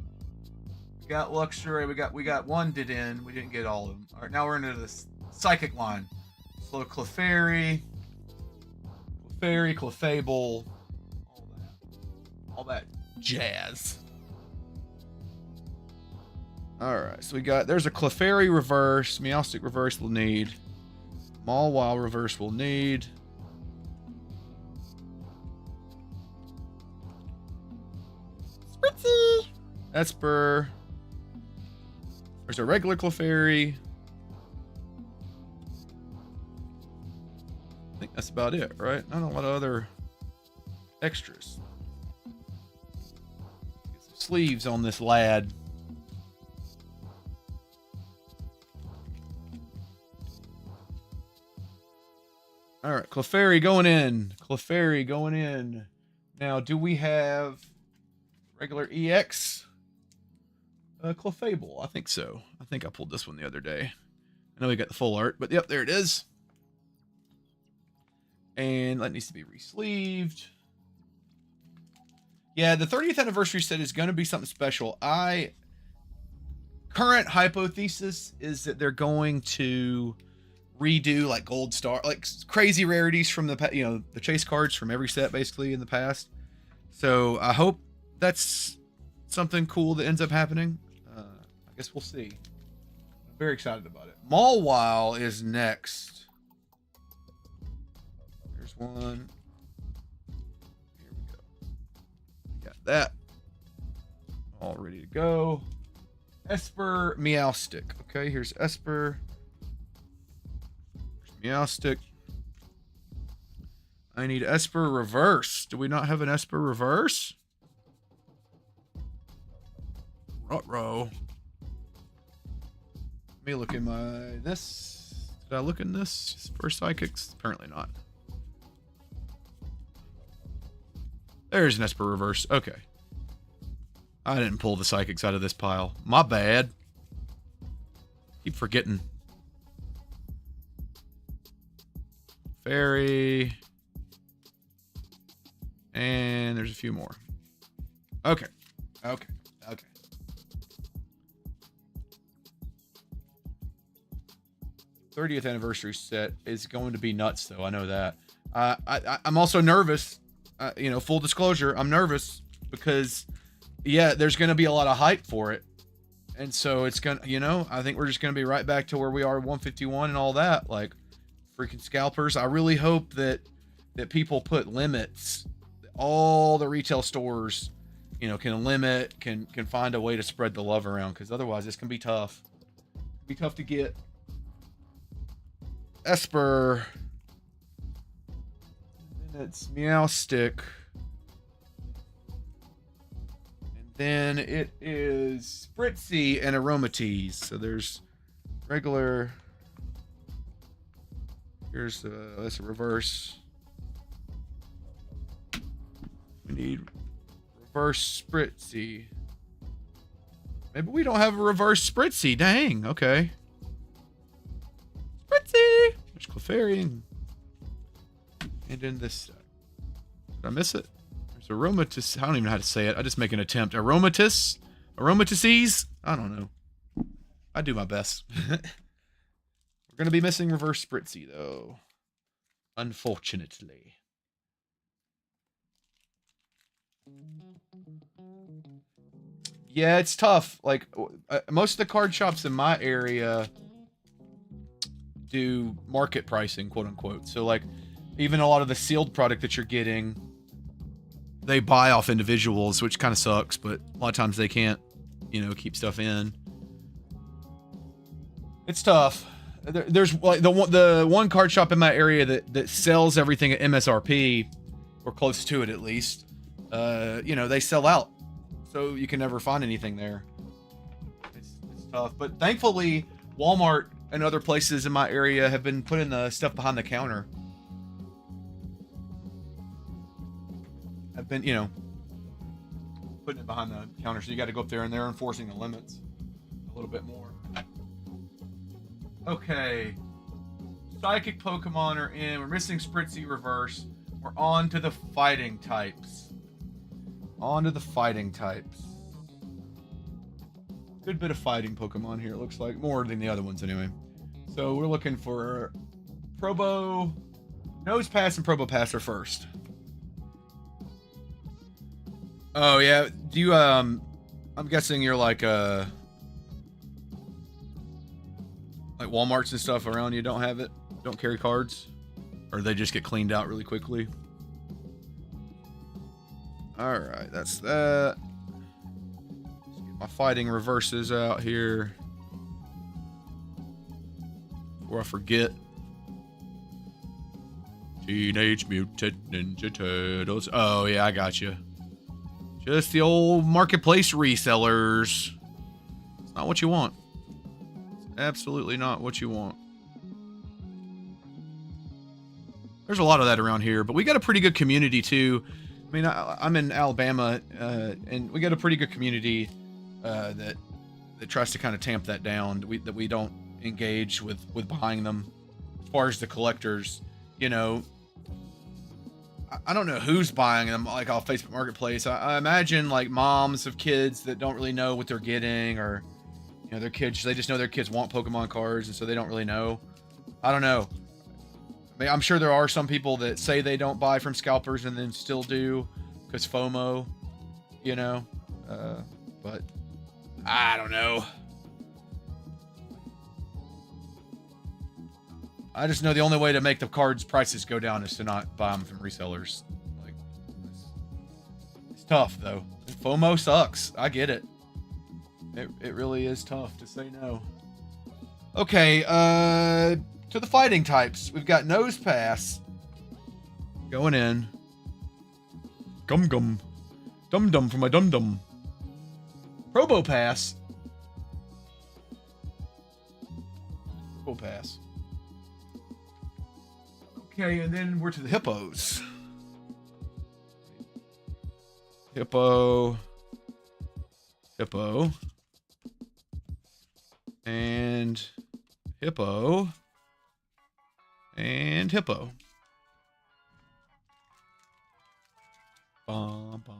We got Luxury, we got one did in. We didn't get all of them. Alright, now we're into this Psychic line. So Clefairy, Clefable, all that jazz. Alright, so we got, there's a Clefairy reverse, Meowstic reverse we'll need. Mawile reverse we'll need. Spritzy! Esper. There's a regular Clefairy. I think that's about it, right? Not a lot of other extras. Get some sleeves on this lad. All right, Clefairy going in. Clefairy going in. Now, do we have regular EX? Clefable, I think so. I think I pulled this one the other day. I know we got the full art, but yep, there it is. And that needs to be re-sleeved. Yeah, the 30th anniversary set is going to be something special. Current hypothesis is that they're going to redo like gold star, like crazy rarities from the the chase cards from every set basically in the past. So I hope that's something cool that ends up happening. I guess we'll see. I'm very excited about it. Mawile is next. There's one. Here we go. Got that all ready to go. Esper, Meowstic. Okay, here's Esper. Meowstic. I need Esper reverse. Do we not have an Esper reverse? Ruh-roh. Let me look in this. Did I look in this for psychics? Apparently not. There's an Esper reverse. Okay. I didn't pull the psychics out of this pile. My bad. Keep forgetting. Fairy. And there's a few more. Okay. 30th anniversary set is going to be nuts, though. I know that. I'm also nervous. Full disclosure, I'm nervous because, yeah, there's going to be a lot of hype for it. And so it's going to, I think we're just going to be right back to where we are 151 and all that. Like, freaking scalpers. I really hope that people put limits. All the retail stores, can limit, can find a way to spread the love around, because otherwise this can be tough. It'll be tough to get. Esper. And it's Meowstic. And then it is Spritzy and Aromatisse. So there's regular. Here's that's a reverse. We need reverse Spritzy. Maybe we don't have a reverse Spritzy. Dang. Okay. Spritzy. There's Clefairy. And in this. Did I miss it? There's Aromatisse. I don't even know how to say it. I just make an attempt. Aromatisse. Aromatices? I don't know. I do my best. We're gonna be missing Reverse Spritzy though. Unfortunately. Yeah, it's tough. Like, most of the card shops in my area do market pricing, quote unquote. So, like, even a lot of the sealed product that you're getting, they buy off individuals, which kind of sucks, but a lot of times they can't, you know, keep stuff in. It's tough. There's like the one card shop in my area that sells everything at MSRP, or close to it at least. You know, they sell out, so you can never find anything there. It's tough, but thankfully Walmart and other places in my area have been putting the stuff behind the counter. I've been, you know, putting it behind the counter, so you got to go up there, and they're enforcing the limits a little bit more. Okay, Psychic Pokemon are in. We're missing Spritzy Reverse. We're on to the fighting types. On to the fighting types. Good bit of fighting Pokemon here, it looks like. More than the other ones, anyway. So we're looking for Probo. Nosepass and Probopass are first. Oh, yeah. Do you, I'm guessing you're like Walmarts and stuff around you don't have it? Don't carry cards? Or they just get cleaned out really quickly? Alright, that's that. Let's get my fighting reverses out here before I forget. Teenage Mutant Ninja Turtles. Oh, yeah, I got you. Just the old marketplace resellers. It's not what you want. It's absolutely not what you want. There's a lot of that around here, but we got a pretty good community too. I mean, I'm in Alabama, and we got a pretty good community that tries to kind of tamp that down. That we don't engage with buying them. As far as the collectors, you know, I don't know who's buying them, like off Facebook Marketplace. I imagine like moms of kids that don't really know what they're getting, or you know, their kids, they just know their kids want Pokemon cards, and so they don't really know. I don't know. I mean, I'm sure there are some people that say they don't buy from scalpers and then still do because FOMO, you know, but I don't know. I just know the only way to make the cards prices go down is to not buy them from resellers. Like, it's tough though. FOMO sucks. I get it. It really is tough to say no. Okay, to the fighting types. We've got Nosepass going in. Gum Gum. Dum Dum for my Dum Dum. Probopass. Probopass. Okay, and then we're to the hippos. Hippo. Hippo. And hippo. And hippo. Bum, bum,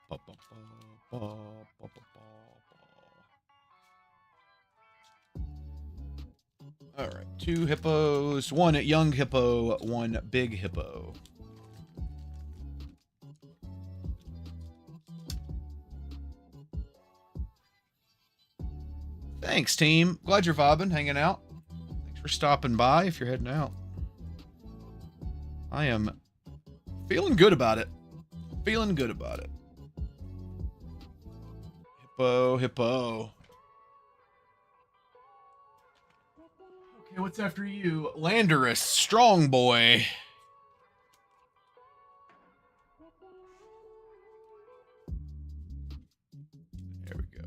bum, bum, bum, bum, bum, bum. All right, 2 hippos, 1 young hippo, 1 big hippo. Thanks, team. Glad you're vibing, hanging out. Thanks for stopping by if you're heading out. I am feeling good about it. Feeling good about it. Hippo, hippo. Okay, what's after you? Landorus, strong boy. There we go.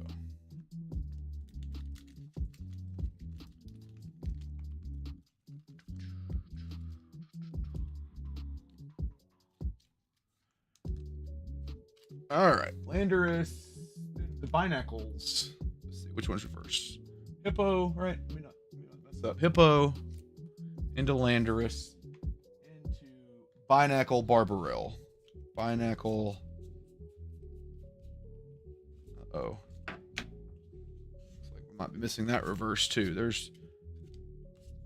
All right, Landorus, the Binacles. Let's see which one's first. Hippo, right? Let me not mess up. Hippo into Landorus into Binacle Barbarell. Binacle. Uh-oh. Might be missing that reverse too. There's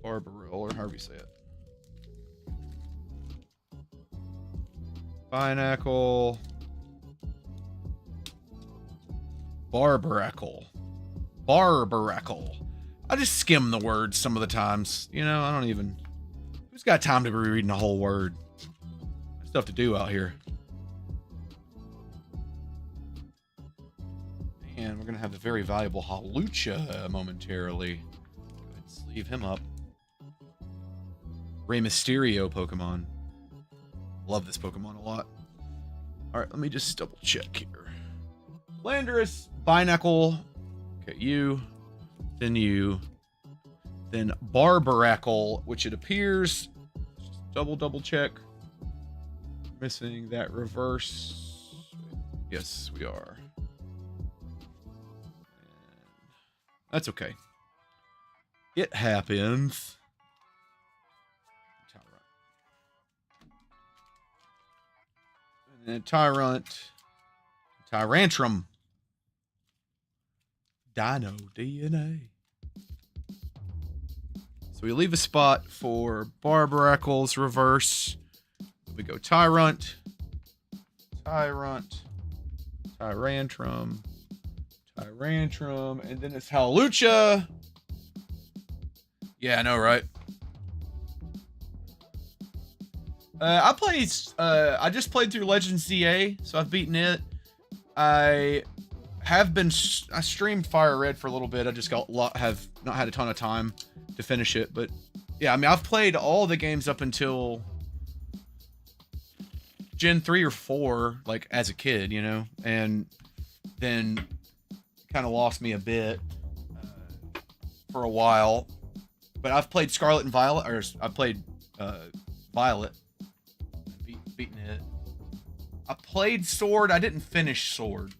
Barbarelle, or however you say it. Binacle. Barbaracle. Barbaracle. I just skim the words some of the times. You know, I don't even... Who's got time to be reading the whole word? Stuff to do out here. And we're going to have the very valuable Hawlucha momentarily. Go ahead and sleeve him up. Rey Mysterio Pokemon. Love this Pokemon a lot. Alright, let me just double check here. Landorus, Binacle. Okay, you. Then you. Then Barbaracle, which it appears. Just double check. Missing that reverse. Yes, we are. That's okay. It happens. And then Tyrantrum. Dino DNA. So we leave a spot for Barbaracle's reverse. We go Tyrant, Tyrantrum, and then it's Hawlucha. Yeah, I know, right? I just played through Legends ZA, so I've beaten it. I streamed Fire Red for a little bit. I just have not had a ton of time to finish it, but yeah, I mean, I've played all the games up until Gen 3 or 4, like as a kid, you know, and then kind of lost me a bit for a while. But I've played Scarlet and Violet, or I've played Violet, beaten it. I played Sword. I didn't finish Sword,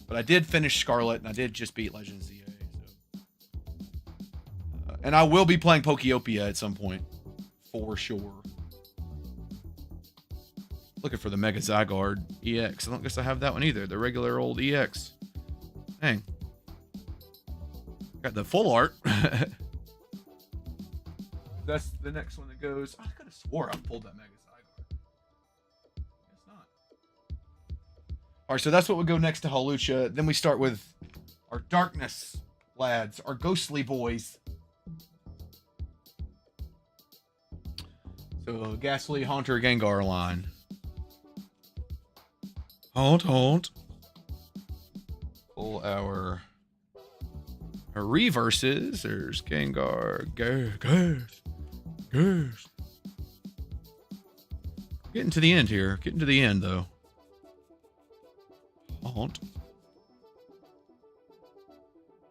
but I did finish Scarlet, and I did just beat Legends ZA. So. And I will be playing Pokeopia at some point, for sure. Looking for the Mega Zygarde EX. I don't guess I have that one either. The regular old EX. Dang. Got the full art. That's the next one that goes. I could have swore I pulled that Mega Zygarde. Guess not. Alright, so that's what would go next to Hawlucha. Then we start with our Darkness lads, our ghostly boys. So, Ghastly, Haunter, Gengar line. Haunt. Pull our reverses. There's Gengar. Ghost. Getting to the end here. Getting to the end, though. Haunt.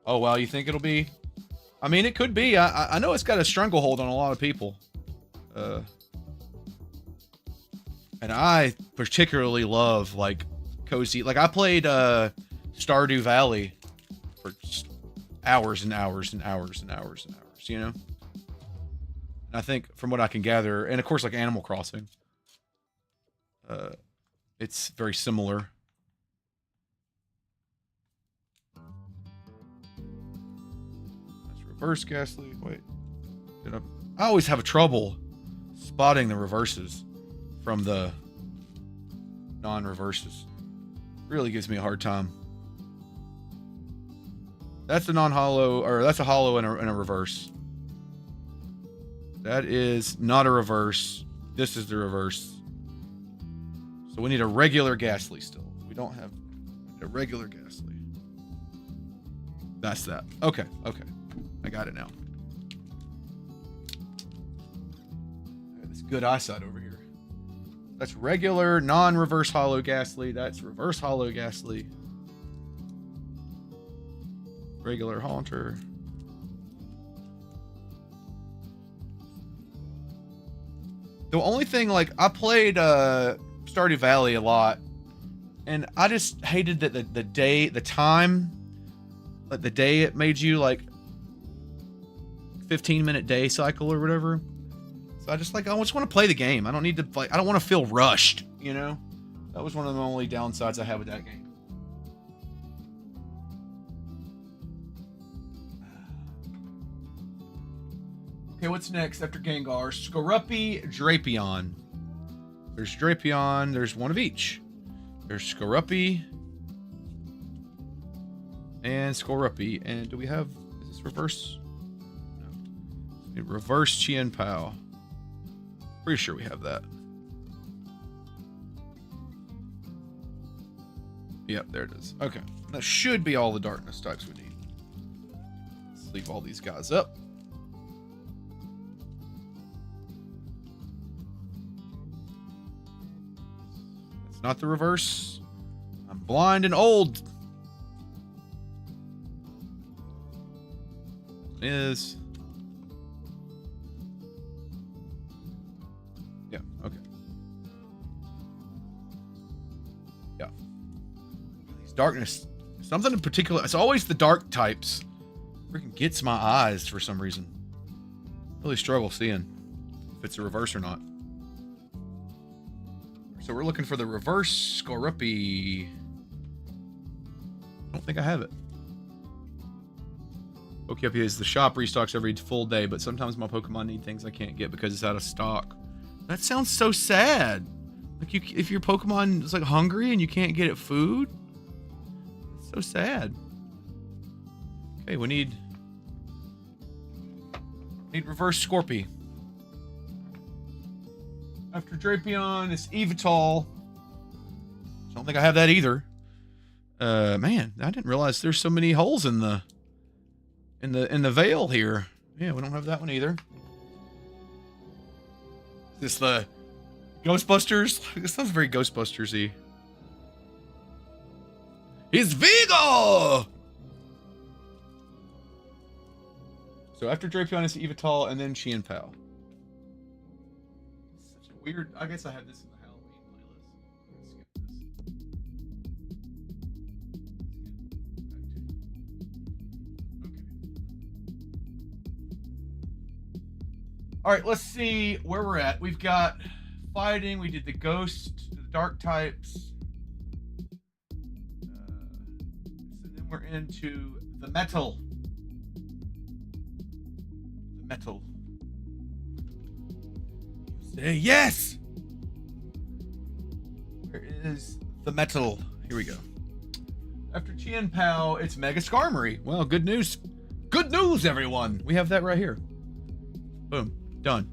Oh, wow. You think it'll be? I mean, it could be. I know it's got a stranglehold on a lot of people. And I particularly love, like, cozy. Like, I played Stardew Valley for just hours and hours and hours and hours and hours, you know? And I think, from what I can gather, and of course, like Animal Crossing, it's very similar. That's reverse Ghastly. Wait. I always have trouble spotting the reverses from the non-reverses. Really gives me a hard time. That's a non-hollow, or that's a hollow and a reverse. That is not a reverse. This is the reverse. So we need a regular Ghastly still. We don't have a regular Ghastly. That's that. Okay. I got it now. This good eyesight over here. That's regular, non-reverse hollow Ghastly. That's reverse hollow Ghastly. Regular Haunter. The only thing, like, I played Stardew Valley a lot, and I just hated that the time, like the day it made you, like, 15-minute day cycle or whatever. So I just want to play the game. I don't need to, like, I don't want to feel rushed, you know? That was one of the only downsides I had with that game. Okay, what's next after Gengar? Skorupi, Drapion. There's Drapion. There's one of each. There's Skorupi and Skorupi. And do we have... Is this reverse? No. Reverse Chien Pao. Pretty sure we have that. Yep, there it is. Okay. That should be all the darkness types we need. Let's leave all these guys up. That's not the reverse. I'm blind and old. Is. Yeah, okay. Yeah. These darkness. Something in particular. It's always the dark types. Freaking gets my eyes for some reason. Really struggle seeing if it's a reverse or not. So we're looking for the reverse Skorupi. I don't think I have it. Pokepia is the shop restocks every full day, but sometimes my Pokemon need things I can't get because it's out of stock. That sounds so sad. Like if your Pokemon is like hungry and you can't get it food, it's so sad. Okay, we need reverse Scorpy. After Drapion, it's Evital. I don't think I have that either. Man, I didn't realize there's so many holes in the veil here. Yeah, we don't have that one either. Is this the Ghostbusters? This sounds very Ghostbusters-y. It's Vigo! So after Drapion, it's Evital, and then Chien Pao. Such a weird... I guess I have this in the Halloween playlist. Let's skip this. Okay. Alright, let's see where we're at. We've got fighting. We did the ghost, the dark types. So then we're into the metal. Metal. Say yes! Where is the metal? Here we go. After Chien Pao, it's Mega Skarmory. Well, good news. Good news, everyone! We have that right here. Boom. Done.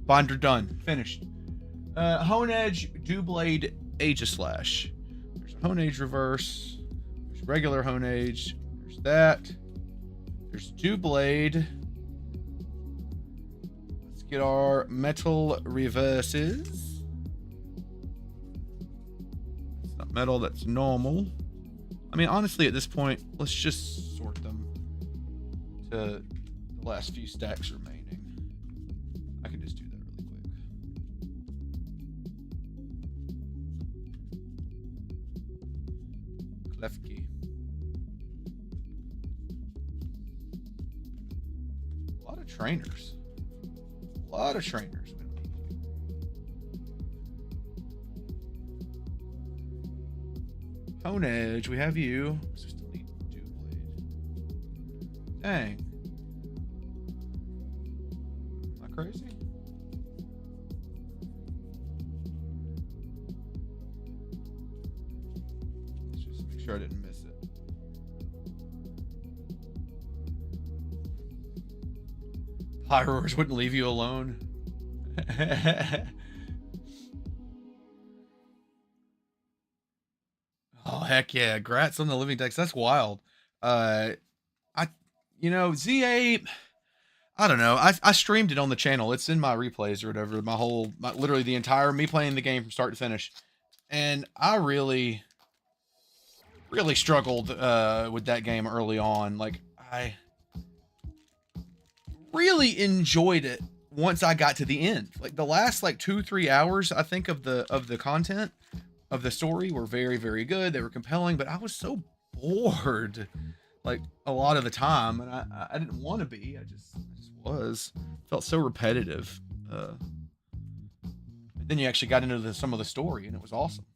Binder done. Finished. Honedge, Doublade, Aegislash. There's a Honedge reverse. There's regular Honedge. There's that. There's Doublade. Get our metal reverses. It's not metal, that's normal. I mean, honestly, at this point, let's just sort them to the last few stacks remaining. I can just do that really quick. Klefki. A lot of trainers. A lot of trainers. Honedge, we have you. Let's just delete Doublade. Dang. Am I crazy? Let's just make sure I didn't miss it. Pyroars wouldn't leave you alone. Oh heck yeah! Grats on the living text. That's wild. ZA. I don't know. I streamed it on the channel. It's in my replays or whatever. Literally the entire me playing the game from start to finish, and I really struggled with that game early on. Like I really enjoyed it once I got to the end. Like the last 2-3 hours, I think, of the content of the story were very, very good. They were compelling, but I was so bored like a lot of the time, and I didn't want to be. I just was. Felt so repetitive. Then you actually got into some of the story, and it was awesome.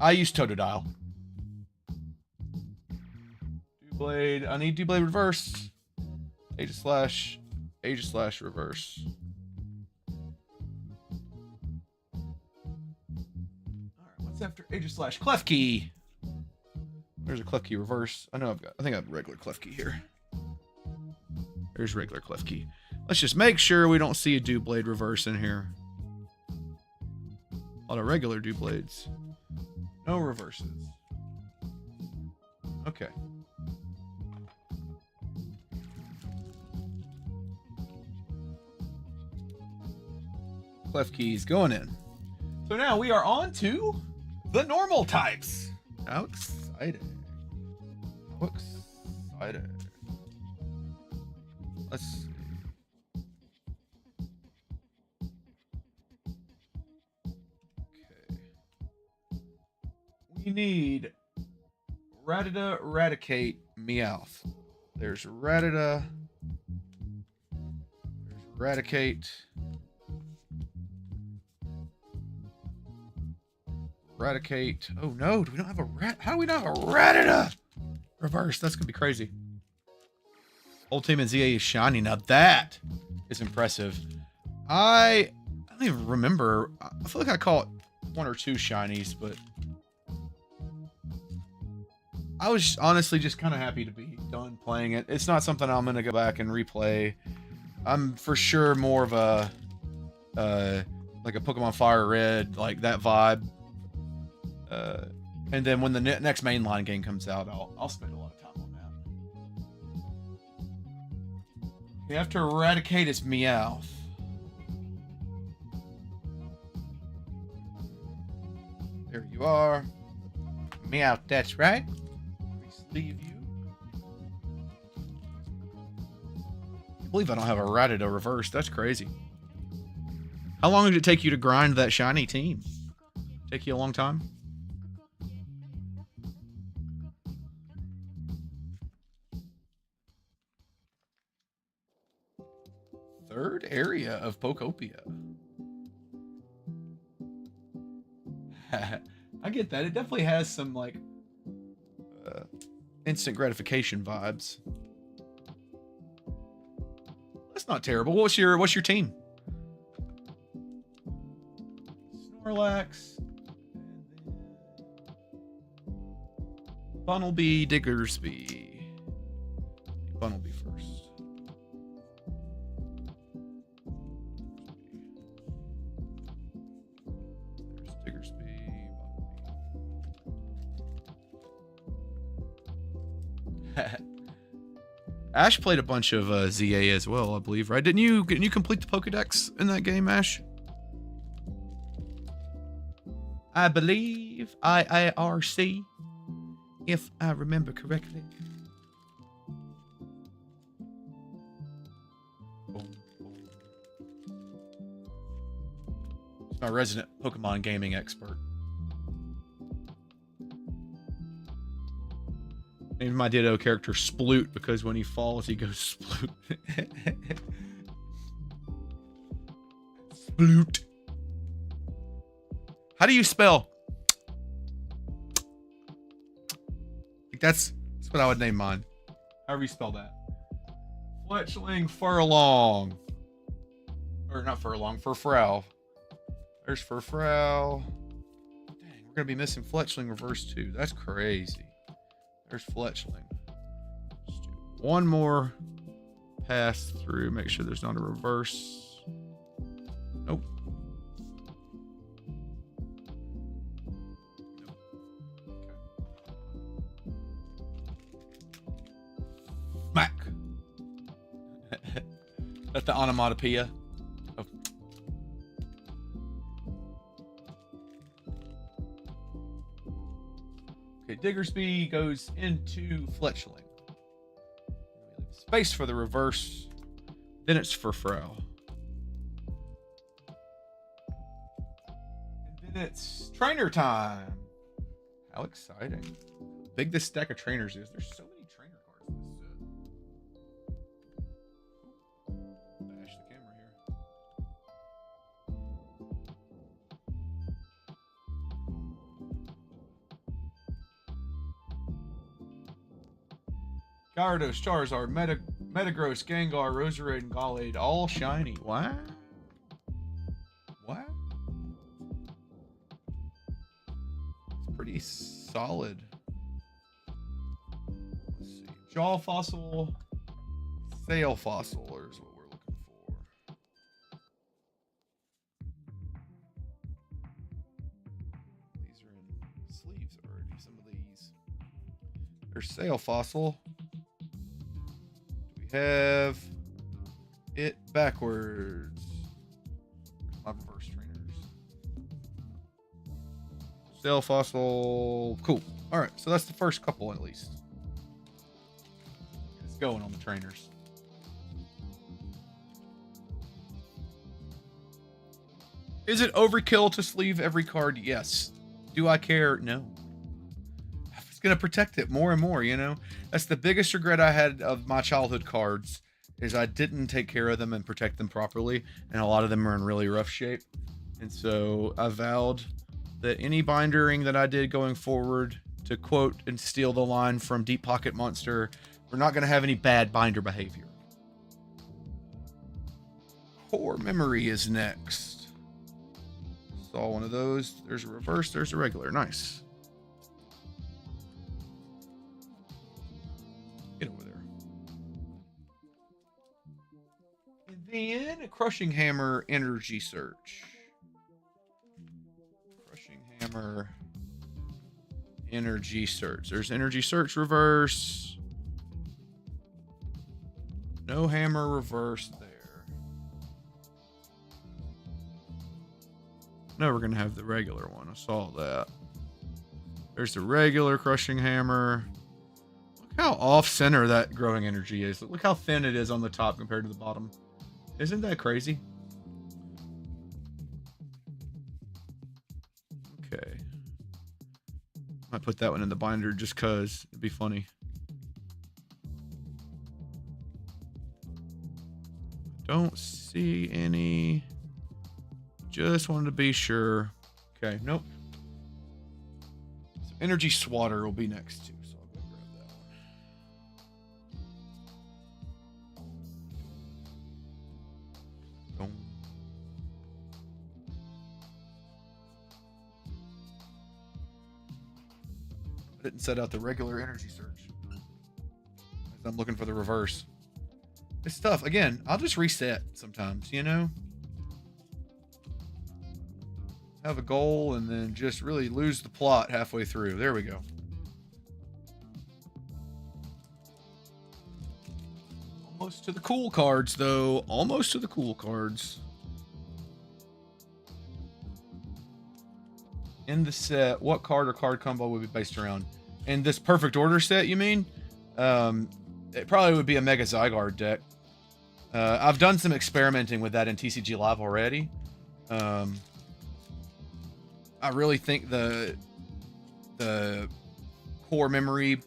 I used Totodile. Doublade. I need Doublade reverse. Aegis slash reverse. Alright, what's after Aegis slash Klefki? There's a Klefki reverse. I think I have regular Klefki here. There's regular Klefki. Let's just make sure we don't see a Doublade reverse in here. A lot of regular Doublades. No reverses. Okay. Klefki's going in. So now we are on to the normal types. How exciting. How exciting. Let's see. Okay. We need Rattata, Raticate, Meowth. There's Rattata. There's Raticate. Raticate. Oh no, do we not have a rat? How do we not have a Rattata? Reverse. That's gonna be crazy. Ultimate ZA is shiny. Now that is impressive. I don't even remember. I feel like I caught one or two shinies, but I was honestly just kind of happy to be done playing it. It's not something I'm gonna go back and replay. I'm for sure more of a like a Pokemon Fire Red, like that vibe. And then when the next mainline game comes out, I'll spend a lot of time on that. We have to eradicate its Meowth. There you are. Meowth, that's right. Leave you. I believe I don't have a Rattata reverse. That's crazy. How long did it take you to grind that shiny team? Take you a long time? Third area of Pokopia. I get that. It definitely has some like instant gratification vibes. That's not terrible. What's your team? Snorlax, Bunnelby, Diggersby. Bunnelby first. There's Diggersby, Bunnelby. Ash played a bunch of ZA as well, I believe, right? Didn't you complete the Pokedex in that game, Ash? I believe IIRC, if I remember correctly. It's my resident Pokemon gaming expert. Named my Ditto character Sploot because when he falls, he goes Sploot. Sploot. How do you spell? Like that's what I would name mine. However you spell that. Fletchling Furlong. Or not Furlong, Furfrou. There's Furfrou. Dang, we're going to be missing Fletchling reverse too. That's crazy. There's Fletchling. Just do one more pass through. Make sure there's not a reverse. Nope. Smack. That's the onomatopoeia. Oh. Okay, Diggersby goes into Fletchling. Space for the reverse. Then it's for Furfrou. And then it's trainer time. How exciting. How big this stack of trainers is. There's so many trainer cards in this set. Bash the camera here. Gyarados, Charizard, Metagross, Gengar, Roserade, and Gallade, all shiny. What? What? It's pretty solid. Let's see. Jaw Fossil, Sail Fossil is what we're looking for. These are in sleeves already, some of these. There's Sail Fossil. Have it backwards. My reverse trainers. Sail Fossil. Cool. All right, so that's the first couple at least. It's going on the trainers. Is it overkill to sleeve every card? Yes. Do I care? No. It's going to protect it more and more, you know? That's the biggest regret I had of my childhood cards, is I didn't take care of them and protect them properly, and a lot of them are in really rough shape. And so I vowed that any bindering that I did going forward, to quote and steal the line from Deep Pocket Monster, we're not going to have any bad binder behavior. Core Memory is next. Saw one of those. There's a reverse, there's a regular. Nice. Get over there. And then a Crushing Hammer Energy Search. Crushing Hammer Energy Search. There's Energy Search reverse. No hammer reverse there. No, we're going to have the regular one. I saw that. There's the regular Crushing Hammer. Look how off-center that Growing Energy is. Look how thin it is on the top compared to the bottom. Isn't that crazy? Okay. Might put that one in the binder just because it'd be funny. Don't see any. Just wanted to be sure. Okay, nope. So Energy Swatter will be next too, so I'll go grab that one. Boom. I didn't set out the regular Energy Search, as I'm looking for the reverse. It's tough. Again, I'll just reset sometimes, you know? Have a goal and then just really lose the plot halfway through. There we go. Almost to the cool cards, though. Almost to the cool cards. In the set, what card or card combo would be based around? In this perfect order set, you mean? It probably would be a Mega Zygarde deck. I've done some experimenting with that in TCG Live already. I really think the core memory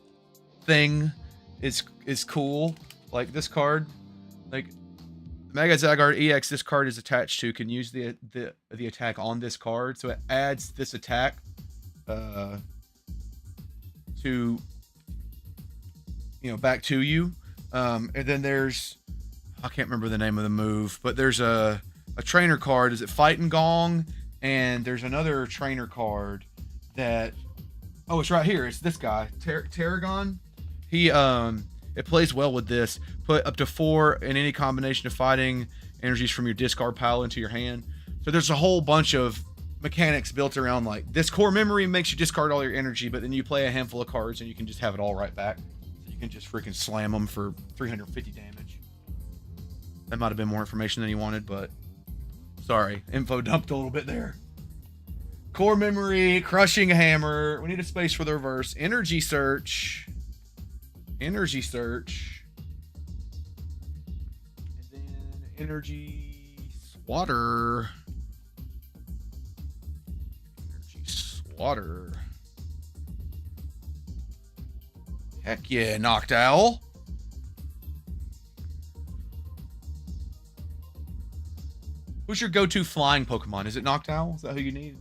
thing is cool. Like this card, like Mega Zygarde EX, this card is attached to, can use the attack on this card, so it adds this attack to, you know, back to you. And then there's, I can't remember the name of the move, but there's a trainer card. Is it Fight and Gong? And there's another trainer card that, oh, it's right here. It's this guy, Tarragon. He, it plays well with this. Put up to 4 in any combination of fighting energies from your discard pile into your hand. So there's a whole bunch of mechanics built around, like, this core memory makes you discard all your energy, but then you play a handful of cards and you can just have it all right back. So you can just freaking slam them for 350 damage. That might have been more information than you wanted, but sorry, info dumped a little bit there. Core Memory, Crushing Hammer. We need a space for the reverse. Energy Search. Energy Search. And then Energy Swatter. Energy Swatter. Heck yeah, Noctowl. Who's your go-to flying Pokemon? Is it Noctowl? Is that who you need?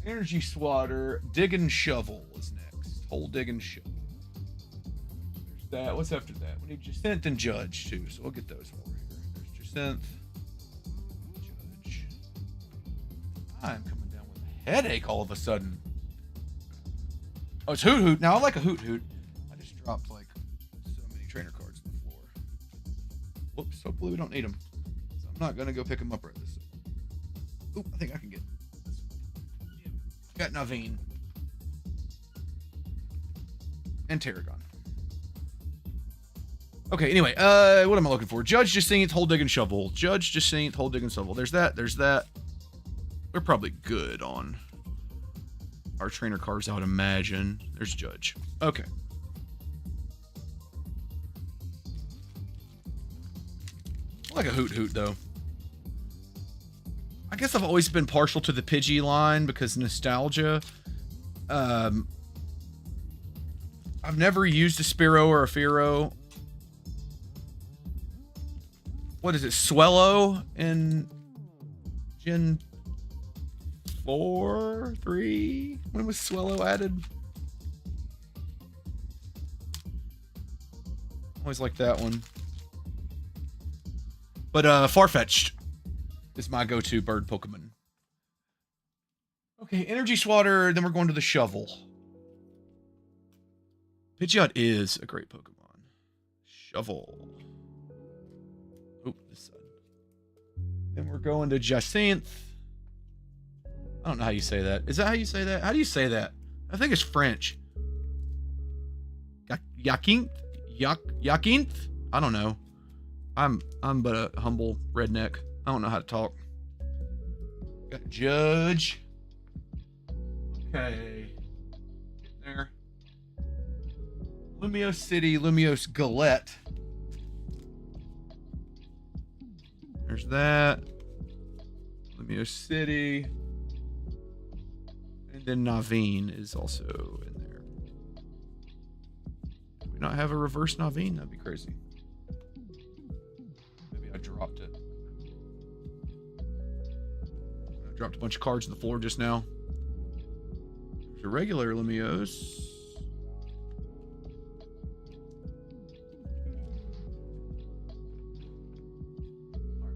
Energy Swatter. Dig and Shovel is next. Whole Dig and Shovel. There's that? What's after that? We need Jacinth and Judge too, so we'll get those while we're here. There's Jacinth, Judge. I'm coming down with a headache all of a sudden. Oh, it's Hoot Hoot. Now I like a Hoot Hoot. I just dropped like so many trainer cards on the floor. Whoops, hopefully we don't need them. So I'm not gonna go pick them up right this second. Oop, I think I can get this one. Yeah. Got Naveen. And Tarragon. Okay, anyway, what am I looking for? Judge, Jacinth, Hole Dig, and Shovel. Judge, Jacinth, Hole Dig, and Shovel. There's that, there's that. We're probably good on our trainer cards, I would imagine. There's Judge. Okay. I like a Hoot Hoot, though. I guess I've always been partial to the Pidgey line because nostalgia. I've never used a Spearow or a Fearow. What is it? Swellow in Gen 4? 3? When was Swellow added? Always like that one. But Farfetch'd is my go-to bird Pokemon. Okay, Energy Swatter, then we're going to the Shovel. Pidgeot is a great Pokemon. Shovel. Oh, this side. Then we're going to Jacinth. I don't know how you say that. Is that how you say that? How do you say that? I think it's French. Yakinth? Yakinth? I don't know. I'm but a humble redneck. I don't know how to talk. Got Judge. Okay. There. Lumiose City, Lumiose Galette. There's that. Lumiose City. And then Naveen is also in there. Do we not have a reverse Naveen? That'd be crazy. Maybe I dropped it. I dropped a bunch of cards on the floor just now. There's a regular Lumiose.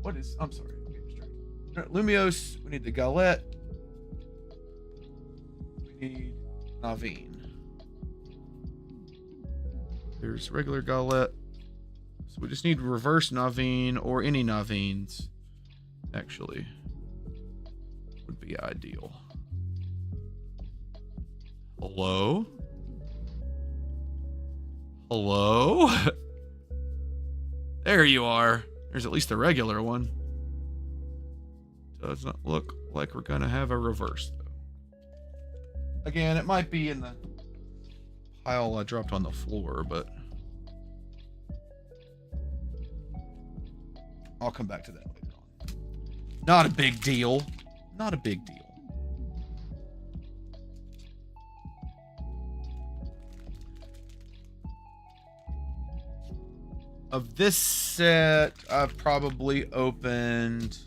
What is... I'm sorry. Lumiose. We need the Galette. We need Naveen. There's regular Galette. So we just need reverse Naveen or any Naveens. Actually. Would be ideal. Hello? Hello? There you are. There's at least a regular one. Does not look like we're gonna have a reverse though. Again, it might be in the pile I dropped on the floor, but I'll come back to that later on. Not a big deal. Not a big deal. Of this set, I've probably opened...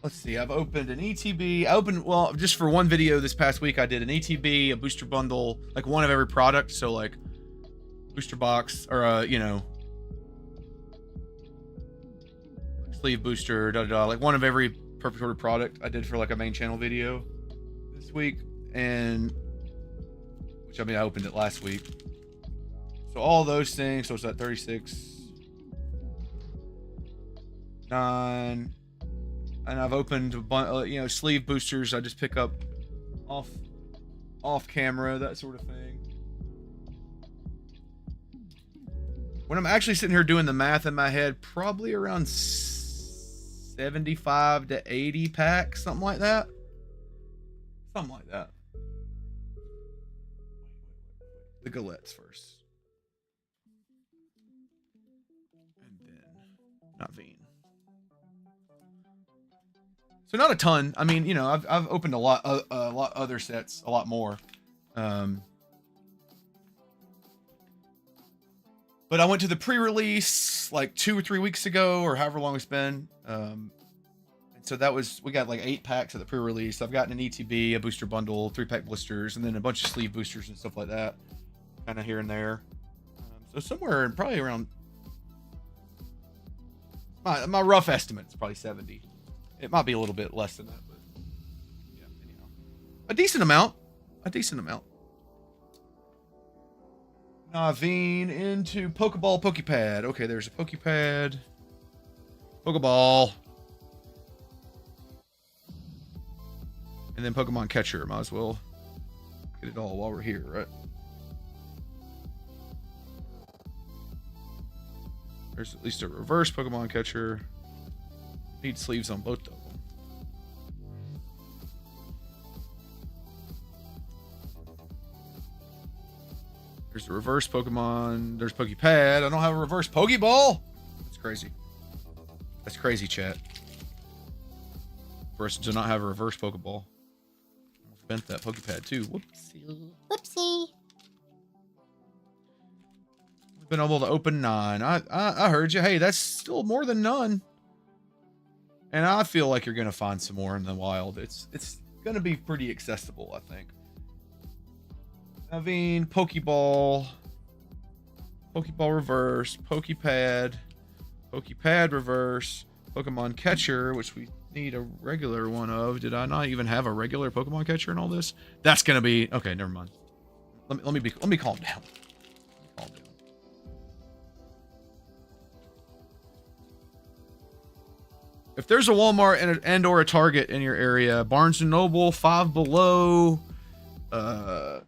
Let's see, I've opened an ETB. I opened, well, just for one video this past week, I did an ETB, a booster bundle, like one of every product. So like booster box or, you know, sleeve booster, like one of every perfect order product I did for like a main channel video this week. And, which I mean, I opened it last week. So all those things, so it's at 36, 9, and I've opened a bunch, you know, sleeve boosters. I just pick up off camera, that sort of thing. When I'm actually sitting here doing the math in my head, probably around 75 to 80 packs, something like that. Something like that. The Galettes first. And then Naveen. So not a ton. I mean, you know, I've opened a lot other sets, a lot more. But I went to the pre-release like 2 or 3 weeks ago, or however long it's been. And so that was, we got like 8 packs at the pre-release. I've gotten an ETB, a booster bundle, 3-pack blisters, and then a bunch of sleeve boosters and stuff like that, kind of here and there. So somewhere in probably around my rough estimate is probably 70. It might be a little bit less than that, but yeah, anyhow. A decent amount. A decent amount. Naveen into Pokeball, Pokepad. Okay, there's a Pokepad. Pokeball. And then Pokemon Catcher. Might as well get it all while we're here, right? There's at least a reverse Pokemon Catcher. Need sleeves on both of them. There's the reverse Pokemon. There's Pokepad. I don't have a reverse Pokeball. That's crazy. That's crazy, chat. For us to not have a reverse Pokeball. I've bent that Pokepad too. Whoopsie. Whoopsie. We've been able to open 9. I heard you. Hey, that's still more than none. And I feel like you're gonna find some more in the wild. It's gonna be pretty accessible, I think. Naveen, Pokeball, Pokeball reverse, Pokepad, Pokepad reverse, Pokemon Catcher, which we need a regular one of. Did I not even have a regular Pokemon Catcher in all this? That's gonna be okay. Never mind. Let me calm down. Calm down. If there's a Walmart and or a Target in your area, Barnes and Noble, Five Below, I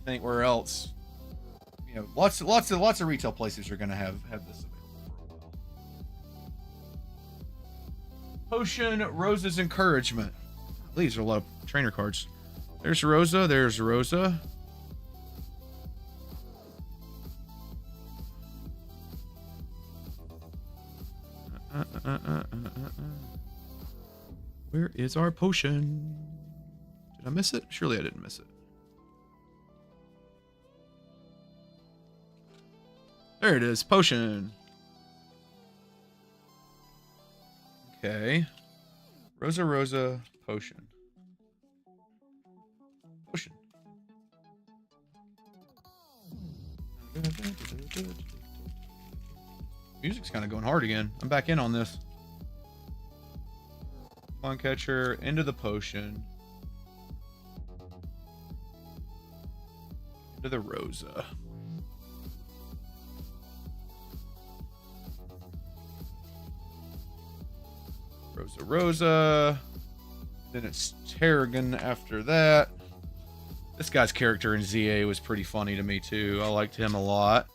think where else, you know, lots of retail places are gonna have this available for a while. Potion, Rosa's Encouragement. These are a lot of trainer cards. There's Rosa. There's Rosa. Where is our potion? Did I miss it? Surely I didn't miss it. There it is. Potion. Okay. Rosa, potion. Potion. Music's kind of going hard again. I'm back in on this. Pokemon Catcher, into the potion. Into the Rosa. Rosa. Then it's Terrigan after that. This guy's character in ZA was pretty funny to me too. I liked him a lot.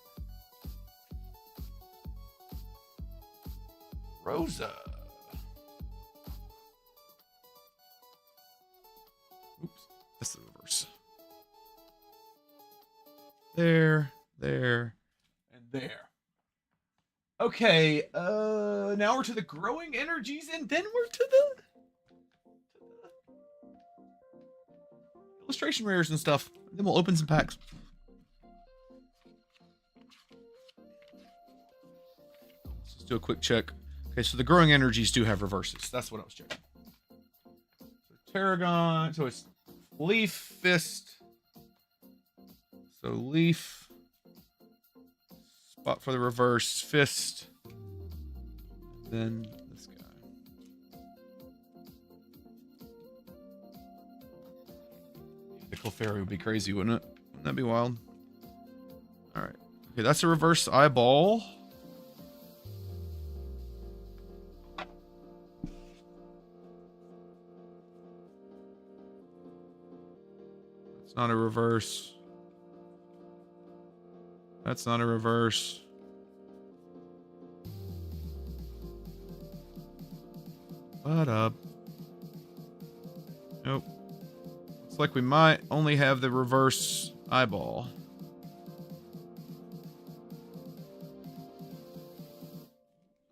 Rosa. Oops, that's the reverse. There, and there. Okay, now we're to the growing energies, and then we're to the illustration rares and stuff. Then we'll open some packs. Let's just do a quick check. Okay, so the growing energies do have reverses. That's what I was checking. So Tarragon, so it's Leaf, Fist. So Leaf, spot for the reverse, Fist. Then this guy. The Clefairy would be crazy, wouldn't it? Wouldn't that be wild? Alright. Okay, that's a reverse eyeball. It's not a reverse. That's not a reverse. What up? Nope. Looks like we might only have the reverse eyeball.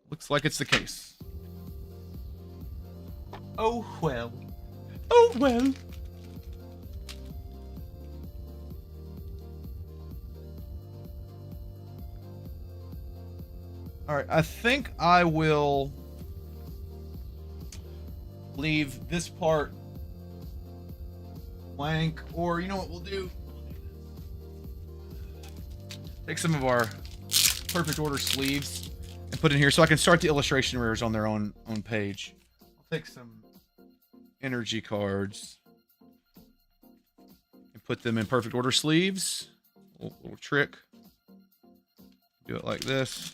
Looks like it's the case. Oh well. Oh well. All right, I think I will leave this part blank, or you know what we'll do? take some of our perfect order sleeves and put in here so I can start the illustration rares on their own page. I'll take some energy cards and put them in perfect order sleeves. Little trick. Do it like this.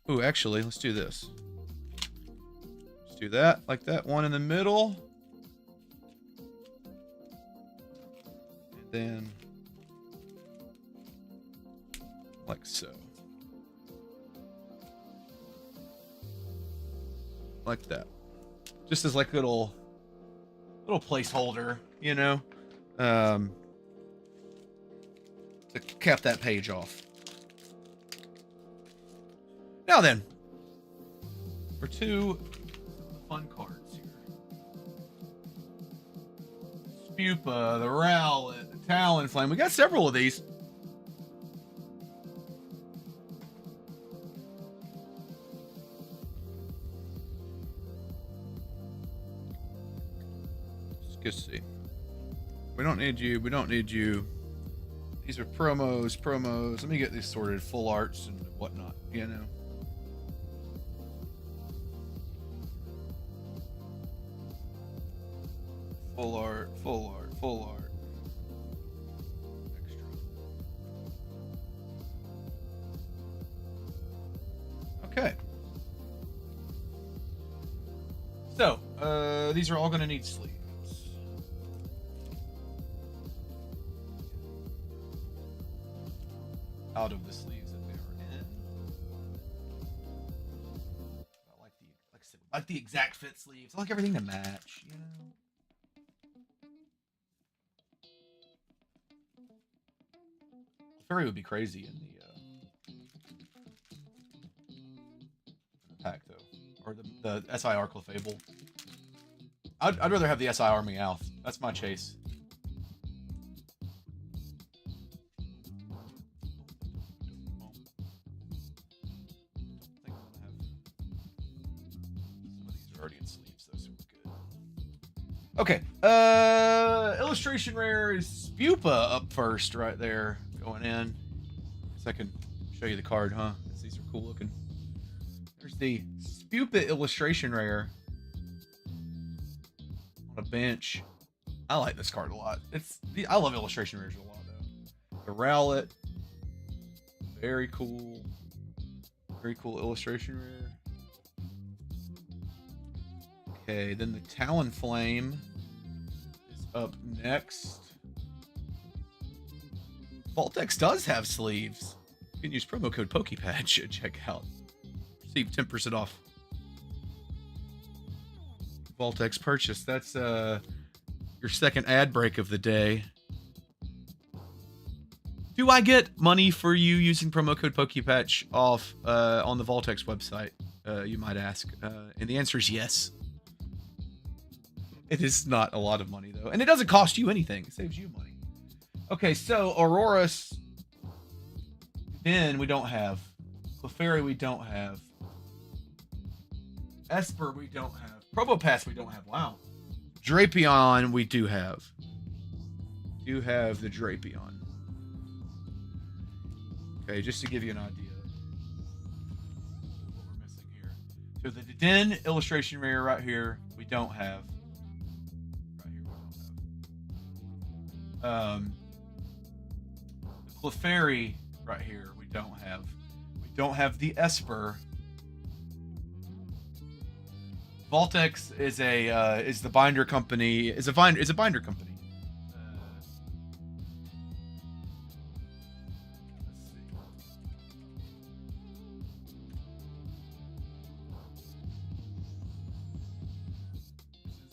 Ooh, actually, let's do this. Let's do that, like that. One in the middle. And then, like so. Like that. Just as like a little placeholder, you know? To cap that page off. Now then, for two fun cards here. Spupa, the Rowlet, the Talonflame. We got several of these. Let's just see. We don't need you. We don't need you. These are promos. Let me get these sorted. Full arts and whatnot, you know. Full art. Extra. Okay. So, these are all going to need sleeves. Out of the sleeves that they are in. I like the exact fit sleeves. I like everything to match, you know. Furry would be crazy in the pack though, or the SIR Clefable. I'd rather have the SIR Meowth. That's my chase. Okay, illustration rare is Spupa up first right there, going in. So I can show you the card, huh? These are cool looking. There's the Spupa illustration rare on a bench. I like this card a lot. I love illustration rares a lot though. The Rowlet, very cool illustration rare. Okay, then the Talonflame is up next. vaultx does have sleeves. You can use promo code PokePatch and check out. Receive 10% off. vaultx purchase. That's your second ad break of the day. Do I get money for you using promo code PokePatch off on the vaultx website? You might ask. And the answer is yes. It is not a lot of money, though. And it doesn't cost you anything. It saves you money. Okay, so Aurora's. Then we don't have. Clefairy we don't have. Esper we don't have. Probopass we don't have. Wow. Drapion we do have. Do have the Drapion. Okay, just to give you an idea of what we're missing here. So the Den illustration rare right here we don't have. The Clefairy right here we don't have. We don't have the Esper. vaultx is the binder company. Is a binder company.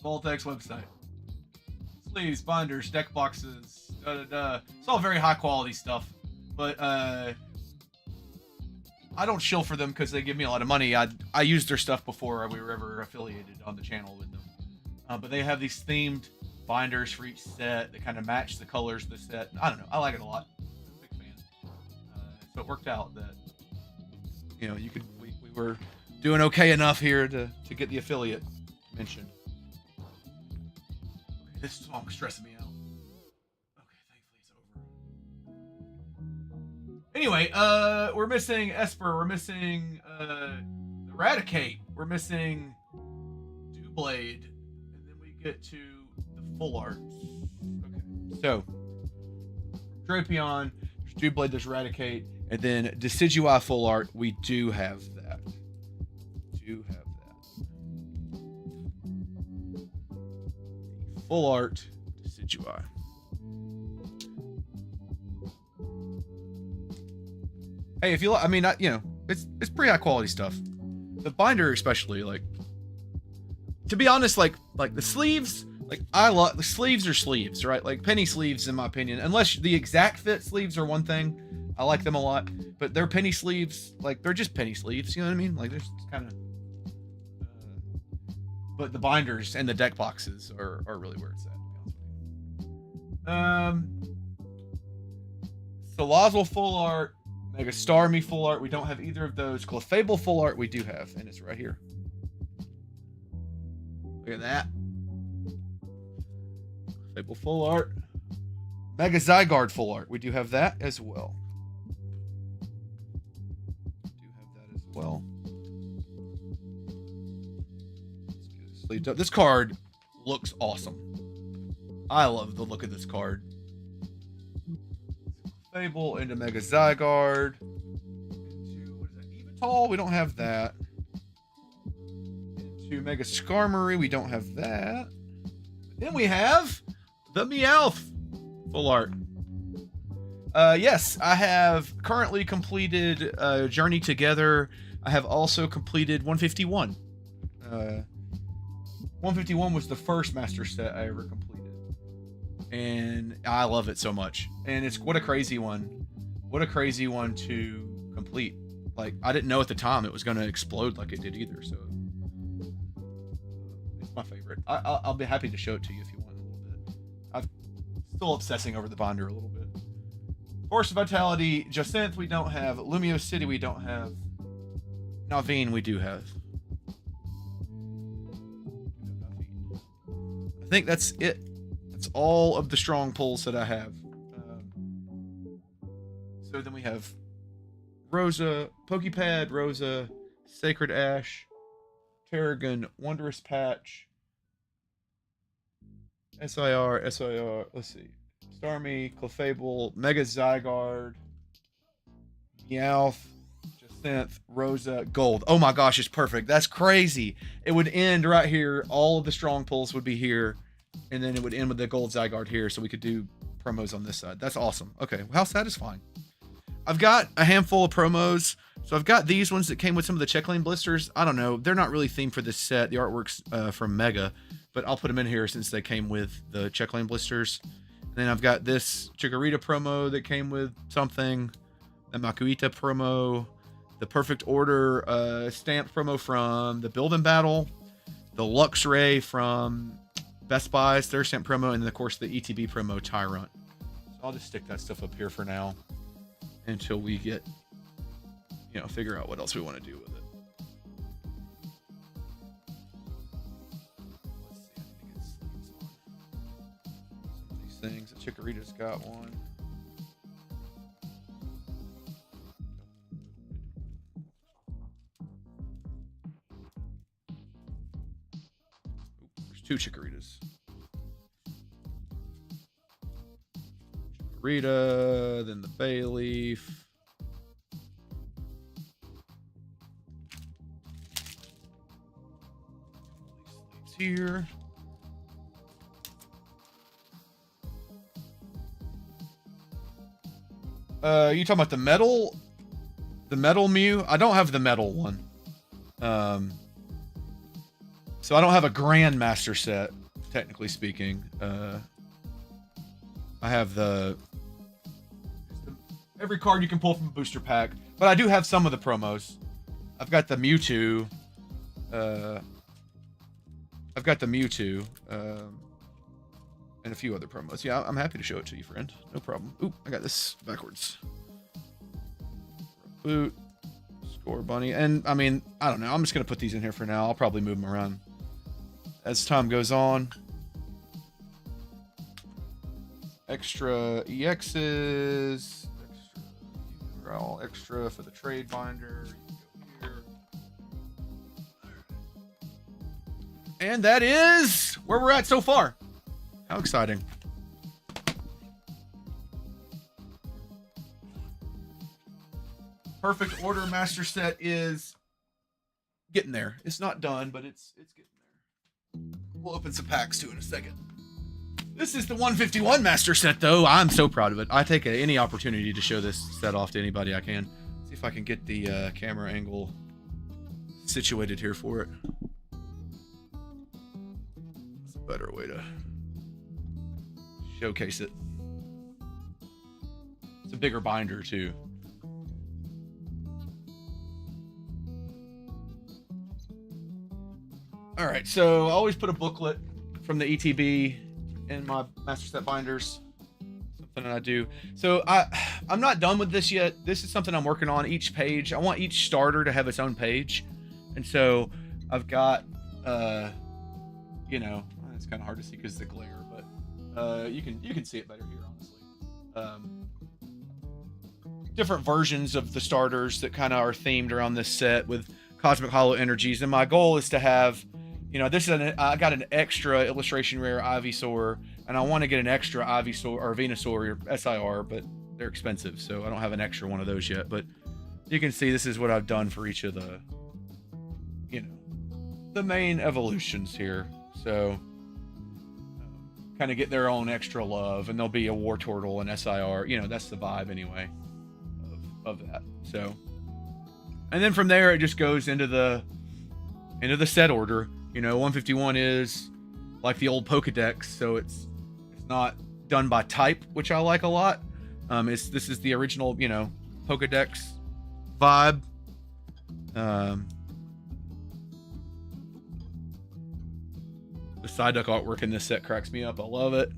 vaultx website. Sleeves, binders, deck boxes, It's all very high quality stuff, but I don't shill for them because they give me a lot of money. I used their stuff before we were ever affiliated on the channel with them, but they have these themed binders for each set that kind of match the colors of the set. I don't know. I like it a lot. I'm a big fan. So it worked out that we were doing okay enough here to get the affiliate mention. This song's stressing me out. Okay, thankfully it's over. Anyway, we're missing Esper. We're missing Eradicate. We're missing Dewblade, and then we get to the full art. Okay, so Drapion, there's Dewblade, there's Eradicate, and then Decidueye full art. We do have that. Full art Decidueye. Hey, if you, I mean, you know, it's pretty high quality stuff. The binder, especially, like, to be honest, like the sleeves, like I love the sleeves are sleeves, right? Like penny sleeves, in my opinion, unless the exact fit sleeves are one thing, I like them a lot. But they're penny sleeves, like they're just penny sleeves. You know what I mean? Like they're just kind of. But the binders and the deck boxes are really where it's at. Salazzle full art. Mega Starmie full art, we don't have either of those. Clefable full art, we do have, and it's right here. Look at that. Clefable full art. Mega Zygarde full art, we do have that as well. Sleeved up. This card looks awesome. I love the look of this card. Fable into Mega Zygarde. Into, what is that? Evital, we don't have that. Into Mega Skarmory, we don't have that. Then we have the Meowth full art. Yes, I have currently completed Journey Together. I have also completed 151. 151 was the first master set I ever completed. And I love it so much. And it's what a crazy one. What a crazy one to complete. Like, I didn't know at the time it was going to explode like it did either. So it's my favorite. I'll be happy to show it to you if you want a little bit. I'm still obsessing over the binder a little bit. Force of Vitality, Jacinthe we don't have. Lumio City we don't have. Naveen we do have. I think that's it. That's all of the strong pulls that I have. So then we have Rosa, Pokepad, Rosa, Sacred Ash, Terragon, Wondrous Patch, SIR, let's see, Starmie, Clefable, Mega Zygarde, Meowth, Jacinthe, Rosa, Gold. Oh my gosh, it's perfect. That's crazy. It would end right here. All of the strong pulls would be here. And then it would end with the Gold Zygarde here, so we could do promos on this side. That's awesome. Okay, how satisfying. I've got a handful of promos. So I've got these ones that came with some of the check lane blisters. I don't know. They're not really themed for this set. The artwork's from Mega, but I'll put them in here since they came with the check lane blisters. And then I've got this Chikorita promo that came with something. The Makuita promo. The Perfect Order stamp promo from the Build and Battle. The Luxray from Best Buy's third stamp promo, and then of course the ETB promo Tyrant. So I'll just stick that stuff up here for now until we get, you know, figure out what else we want to do with it. Let's see, I need to get sleeves on some of these things. The Chikorita's got one. Two Chikoritas. Chikorita, then the Bayleaf. These here. You talking about the metal? The metal Mew? I don't have the metal one. So I don't have a Grandmaster set, technically speaking. I have every card you can pull from a booster pack, but I do have some of the promos. I've got the Mewtwo. And a few other promos. Yeah, I'm happy to show it to you, friend. No problem. Oop, I got this backwards. Boot, Score Bunny, and I mean, I don't know. I'm just gonna put these in here for now. I'll probably move them around as time goes on. Extra EXs, extra Growl extra for the trade binder. Here. And that is where we're at so far. How exciting. Perfect order master set is getting there. It's not done, but it's getting there. We'll open some packs too in a second. This is the 151 master set, though. I'm so proud of it. I take any opportunity to show this set off to anybody I can. See if I can get the camera angle situated here for it. That's a better way to showcase it. It's a bigger binder, too. All right, so I always put a booklet from the ETB in my master set binders. Something that I do. So I'm not done with this yet. This is something I'm working on. Each page, I want each starter to have its own page, and so I've got, you know, it's kind of hard to see because of the glare, but you can see it better here, honestly. Different versions of the starters that kind of are themed around this set with Cosmic Hollow Energies, and my goal is to have, you know, this is I got an extra illustration rare Ivysaur, and I want to get an extra Ivysaur or Venusaur or SIR, but they're expensive, so I don't have an extra one of those yet. But you can see this is what I've done for each of the, you know, the main evolutions here. So kind of get their own extra love, and there'll be a Wartortle and SIR. You know, that's the vibe anyway of that. So, and then from there it just goes into the set order. You know, 151 is like the old Pokédex, so it's not done by type, which I like a lot. This is the original, you know, Pokédex vibe. The Psyduck artwork in this set cracks me up. I love it.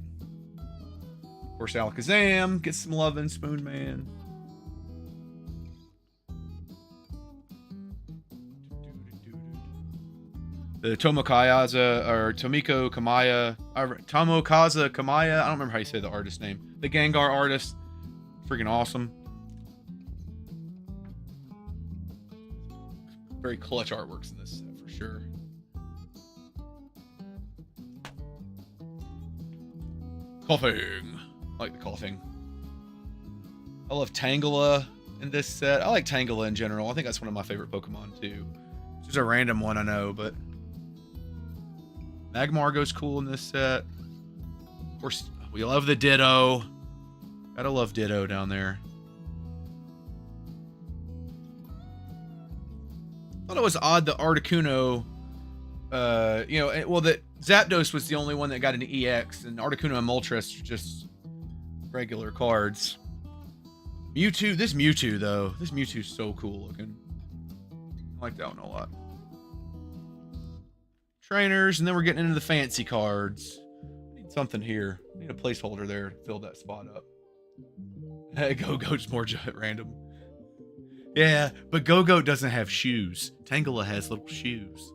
Of course, Alakazam gets some love in Spoon Man. The Tomokaza or Tomiko Kamaya, Tomokaza Kamaya. I don't remember how you say the artist name. The Gengar artist, freaking awesome. Very clutch artworks in this set for sure. Coughing, I like the coughing. I love Tangela in this set. I like Tangela in general. I think that's one of my favorite Pokemon too. It's just a random one, I know, but. Magmar goes cool in this set. Of course, we love the Ditto. Gotta love Ditto down there. Thought it was odd that Articuno, you know, well, that Zapdos was the only one that got an EX, and Articuno and Moltres are just regular cards. Mewtwo, this Mewtwo's so cool looking. I like that one a lot. Trainers, and then we're getting into the fancy cards. I need something here. I need a placeholder there to fill that spot up. Hey, Go-Go's more at random. Yeah, but Go-Go doesn't have shoes. Tangela has little shoes.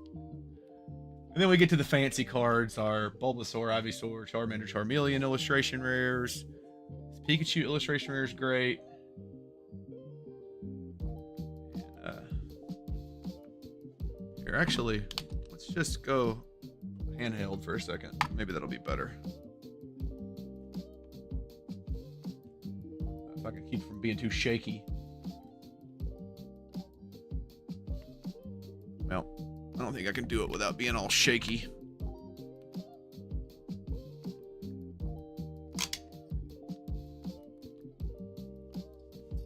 And then we get to the fancy cards. Our Bulbasaur, Ivysaur, Charmander, Charmeleon illustration rares. This Pikachu illustration rare is great. Here, actually, let's just go handheld for a second. Maybe that'll be better. If I can keep from being too shaky. Well, I don't think I can do it without being all shaky.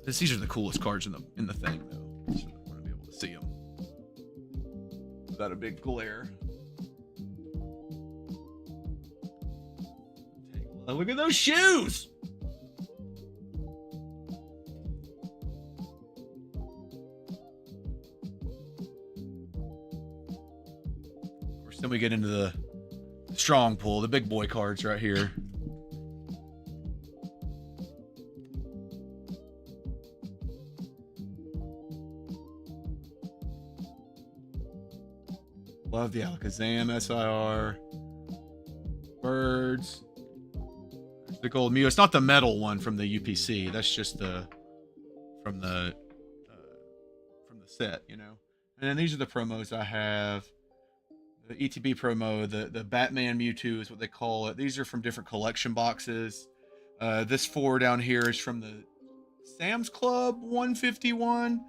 These are the coolest cards in the thing, though. So I want to be able to see them without a big glare. Look at those shoes! Of course, then we get into the strong pull, the big boy cards right here. Love the Alakazam SIR. Birds. There's the gold Mew. It's not the metal one from the UPC. That's just the from the set, you know. And then these are the promos I have. The ETB promo, the Batman Mewtwo is what they call it. These are from different collection boxes. This 4 down here is from the Sam's Club 151.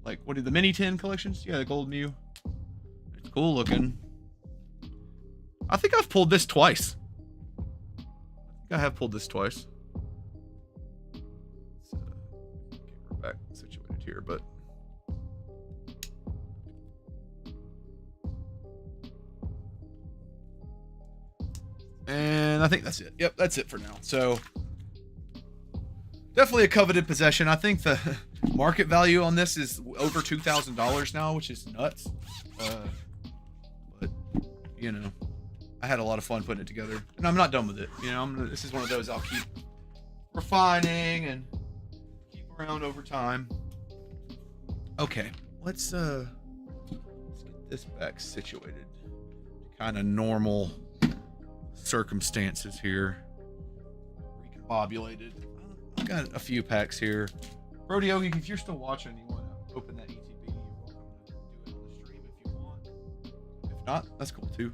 Like what are the mini 10 collections? Yeah, the gold Mew. It's cool looking. I think I've pulled this twice. I have pulled this twice. Get her back situated here, but and I think that's it. Yep, that's it for now. So definitely a coveted possession. I think the market value on this is over $2,000 now, which is nuts. But you know, I had a lot of fun putting it together, and I'm not done with it. You know, this is one of those I'll keep refining and keep around over time. Okay, let's get this back situated to kind of normal circumstances here. Recombobulated. I've got a few packs here. Brody Yogi, if you're still watching, you want to open that ETB, you're welcome to do it on the stream if you want. If not, that's cool too.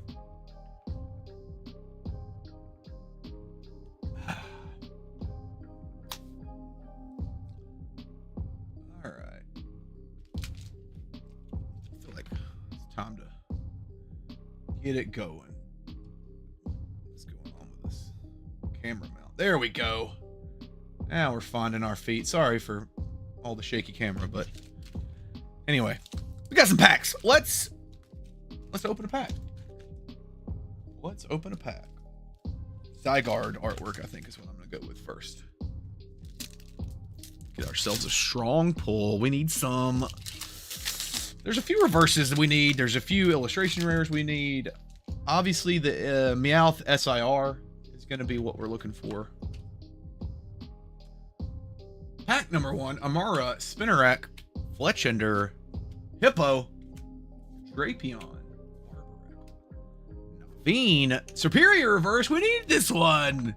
All right. I feel like it's time to get it going. What's going on with this camera mount? There we go. Now we're finding our feet. Sorry for all the shaky camera, but anyway, we got some packs. Let's open a pack. Let's open a pack. Zygarde artwork, I think, is what I'm gonna go with first. Get ourselves a strong pull. We need some. There's a few reverses that we need. There's a few illustration rares we need. Obviously, the Meowth SIR is gonna be what we're looking for. Pack number 1, Amara, Spinnerack, Fletchender, Hippo, Drapion, Naveen, Superior Reverse. We need this one.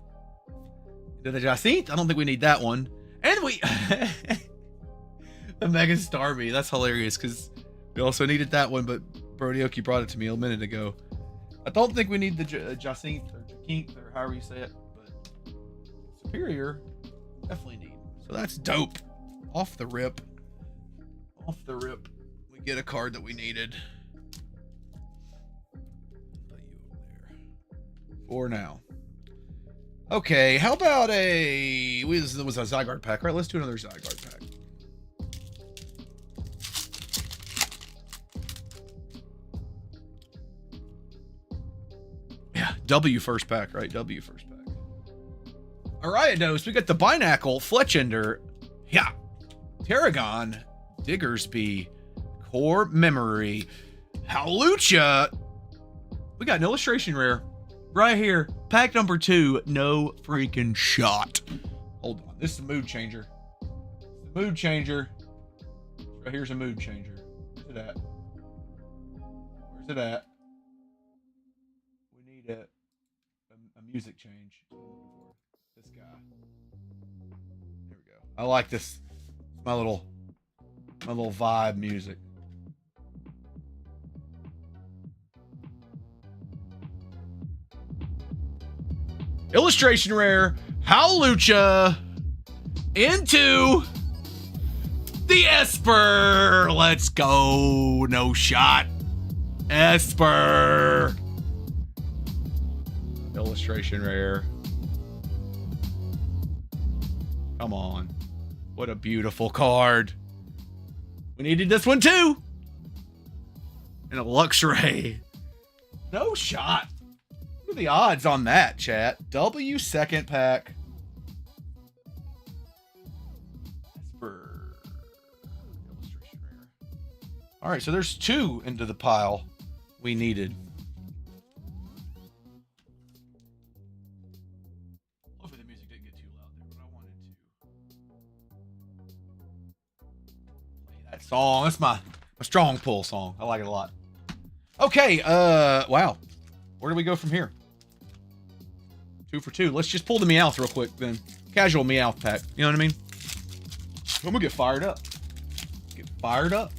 Did I Jacinthe? I don't think we need that one. And we the Mega Starmie. That's hilarious because we also needed that one, but Brodioki brought it to me a minute ago. I don't think we need the Jacinthe or Jacinth or however you say it, but Superior definitely need. So that's dope. Off the rip. Off the rip. We get a card that we needed. Put you over there. For now. Okay, how about a... This was a Zygarde pack, right? Let's do another Zygarde pack. Yeah, W first pack, right? W first pack. Ariados, we got the Binacle, Fletchender, yeah, Tarragon, Diggersby, Core Memory, Howlucha. We got an illustration rare right here. Pack number 2, no freaking shot. Hold on, this is a mood changer. It's a mood changer. Right here's a mood changer. Where's it at? Where's it at? We need a music change. This guy. There we go. I like this. My little vibe music. Illustration rare, Howlucha into the Esper. Let's go. No shot. Esper. Illustration rare. Come on. What a beautiful card. We needed this one too. And a Luxray. No shot. What are the odds on that, chat? W second pack. Esper. Illustration rare. All right, so there's 2 into the pile we needed. Hopefully the music didn't get too loud there, but I wanted to play that song. That's my strong pull song. I like it a lot. Okay, wow. Where do we go from here? 2 for 2. Let's just pull the Meowth real quick then. Casual Meowth pack. You know what I mean? I'm gonna get fired up. Get fired up.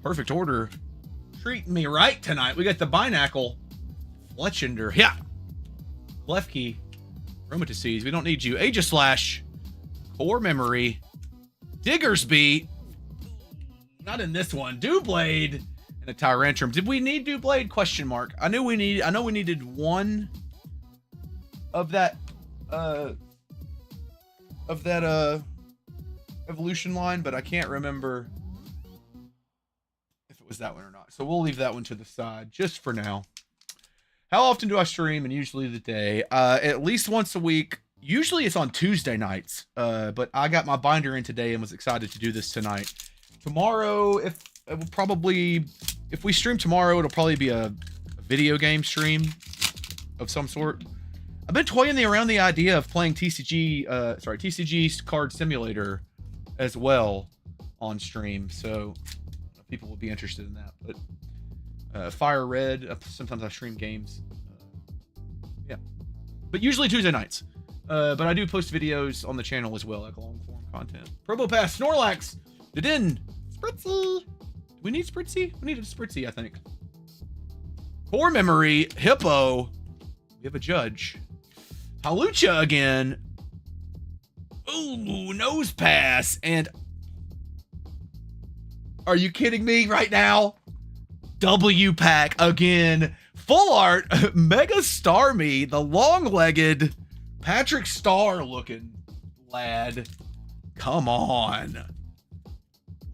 Perfect order. Treating me right tonight. We got the Binacle. Fletchender. Yeah. Left key. Aromatices. We don't need you. Aegislash. Core Memory. Diggersby. Not in this one. Doublade. And a Tyrantrum. Did we need Doublade? Question mark. I know we needed one of that evolution line, but I can't remember if it was that one or not. So we'll leave that one to the side just for now. How often do I stream? And usually the day. At least once a week. Usually it's on Tuesday nights. But I got my binder in today and was excited to do this tonight. Tomorrow, if we stream tomorrow, it'll probably be a video game stream of some sort. I've been toying around the idea of playing TCG Card Simulator as well on stream, so people will be interested in that. But Fire Red, sometimes I stream games. Yeah, but usually Tuesday nights. But I do post videos on the channel as well, like long form content. Probopass, Snorlax, Dedenne, Spritzy. We need Spritzy? We needed Spritzy, I think. Core Memory, Hippo. We have a Judge. Halucha again. Ooh, Nose Pass. And are you kidding me right now? W pack again. Full art. Mega Starmie, the long-legged Patrick Star looking lad. Come on.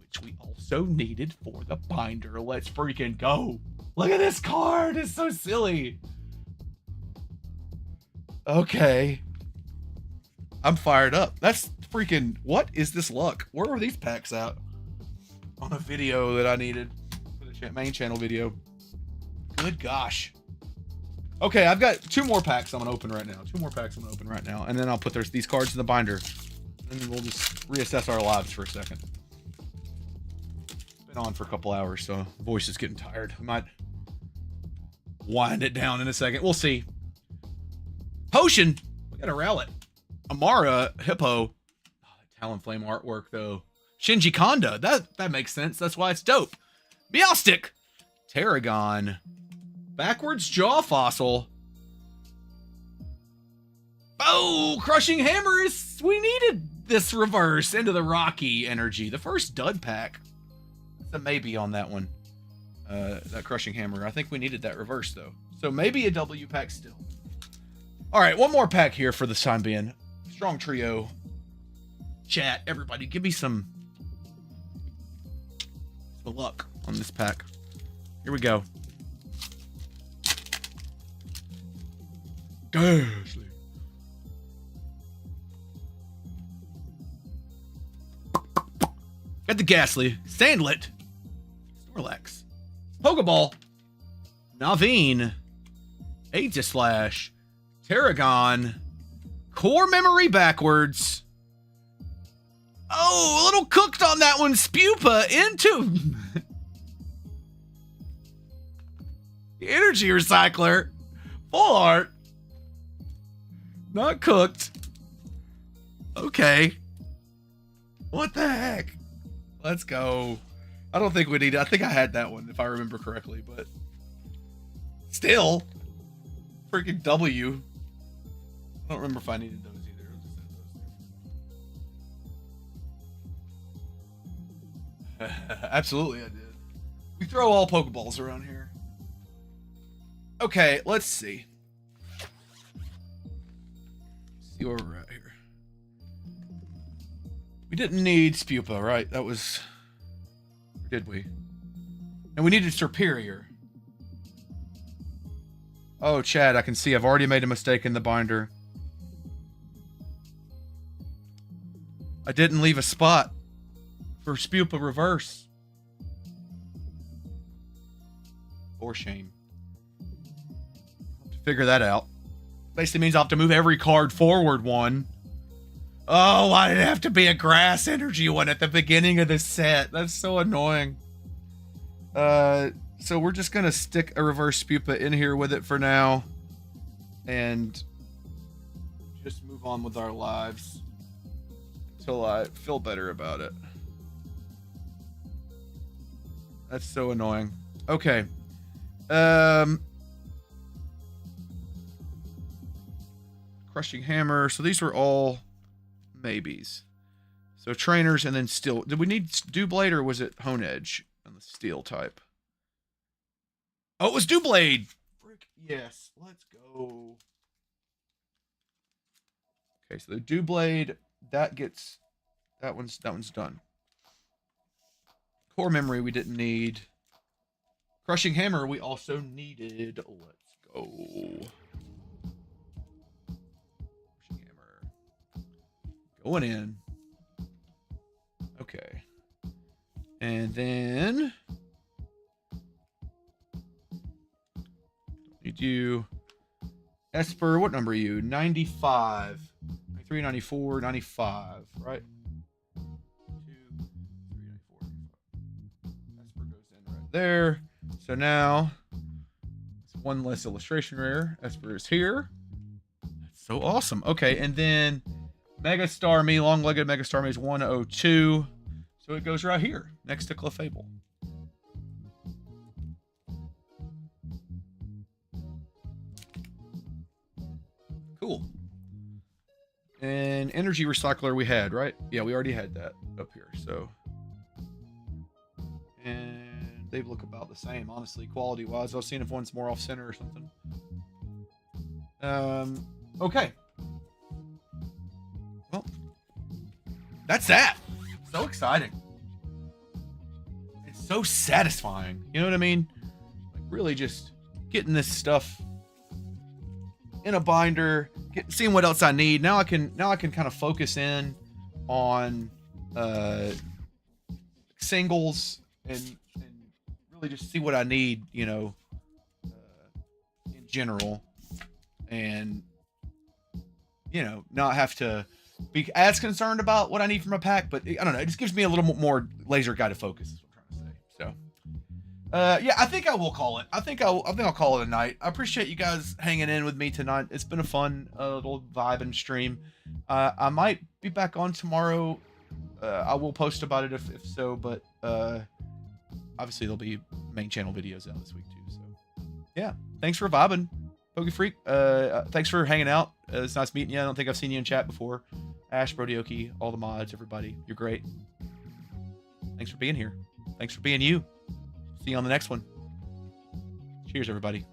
Which we also needed for the binder. Let's freaking go. Look at this card. It's so silly. Okay. I'm fired up. That's freaking... What is this luck? Where were these packs out? On a video that I needed for the main channel video. Good gosh. Okay, I've got 2 more packs I'm going to open right now. 2 more packs I'm going to open right now. And then I'll put these cards in the binder. And then we'll just reassess our lives for a second. Been on for a couple hours, so the voice is getting tired. We might wind it down in a second. We'll see. Potion. We got a Rowlet. Amara, Hippo. Oh, Talonflame artwork, though. Shinji Kanda. That makes sense. That's why it's dope. Meowstic. Tarragon. Backwards Jaw Fossil. Oh, Crushing Hammer is... We needed this reverse into the Rocky energy. The first dud pack. It's a maybe on that one. That Crushing Hammer. I think we needed that reverse, though. So maybe a W pack still. All right, one more pack here for the time being. Strong trio. Chat, everybody, give me some luck on this pack. Here we go. Ghastly. Got the Ghastly. Sandlet. Snorlax. Pokeball. Naveen. Aegislash. Tarragon. Core Memory backwards. Oh, a little cooked on that one. Spupa into the Energy Recycler. Full art. Not cooked. Okay. What the heck? Let's go. I don't think we need it. I think I had that one if I remember correctly, but still. Freaking W. I don't remember if I needed those either. I'll just have those. Absolutely, I did. We throw all Pokeballs around here. Okay, let's see. See where we're at here. We didn't need Spupa, right? That was... Or did we? And we needed Superior. Oh, Chad, I can see I've already made a mistake in the binder. I didn't leave a spot for Spupa reverse. Or shame. I'll have to figure that out. Basically means I'll have to move every card forward one. Oh, why did it have to be a grass energy one at the beginning of the set? That's so annoying. So we're just gonna stick a reverse Spupa in here with it for now, and just move on with our lives until I feel better about it. That's so annoying. Okay. Crushing Hammer. So these were all maybes. So trainers and then steel. Did we need Dewblade or was it Hone Edge on the steel type? Oh, it was Dewblade. Frick yes. Let's go. Okay, so the Dewblade, that one's done. Core memory we didn't need. Crushing Hammer we also needed. Let's go. Crushing Hammer. Going in. Okay. And then need you. Esper, what number are you? 95. 93, 94, 95, right? 2, 3, 94, 95. Esper goes in right there. So now, it's one less illustration rare. Esper is here. That's so awesome. Okay, and then Mega Starmie, long-legged Mega Starmie is 102. So it goes right here, next to Clefable. Cool. And energy recycler we had, right? Yeah, we already had that up here. So, and they look about the same, honestly, quality-wise. I was seeing if one's more off-center or something. Okay. Well, that's that. So exciting. It's so satisfying. You know what I mean? Like really just getting this stuff in a binder, seeing what else I need. Now I can kind of focus in on singles and really just see what I need, you know, in general, and you know, not have to be as concerned about what I need from a pack. But I don't know, it just gives me a little more laser guided focus. Is what I'm trying to say. So. Yeah, I think I will call it. I think I'll call it a night. I appreciate you guys hanging in with me tonight. It's been a fun little vibe and stream. I might be back on tomorrow. I will post about it if so, but obviously there'll be main channel videos out this week too. So yeah, thanks for vibing, Pokefreak. Thanks for hanging out. It's nice meeting you. I don't think I've seen you in chat before. Ash, Brodioki, all the mods, everybody. You're great. Thanks for being here. Thanks for being you. See you on the next one. Cheers, everybody.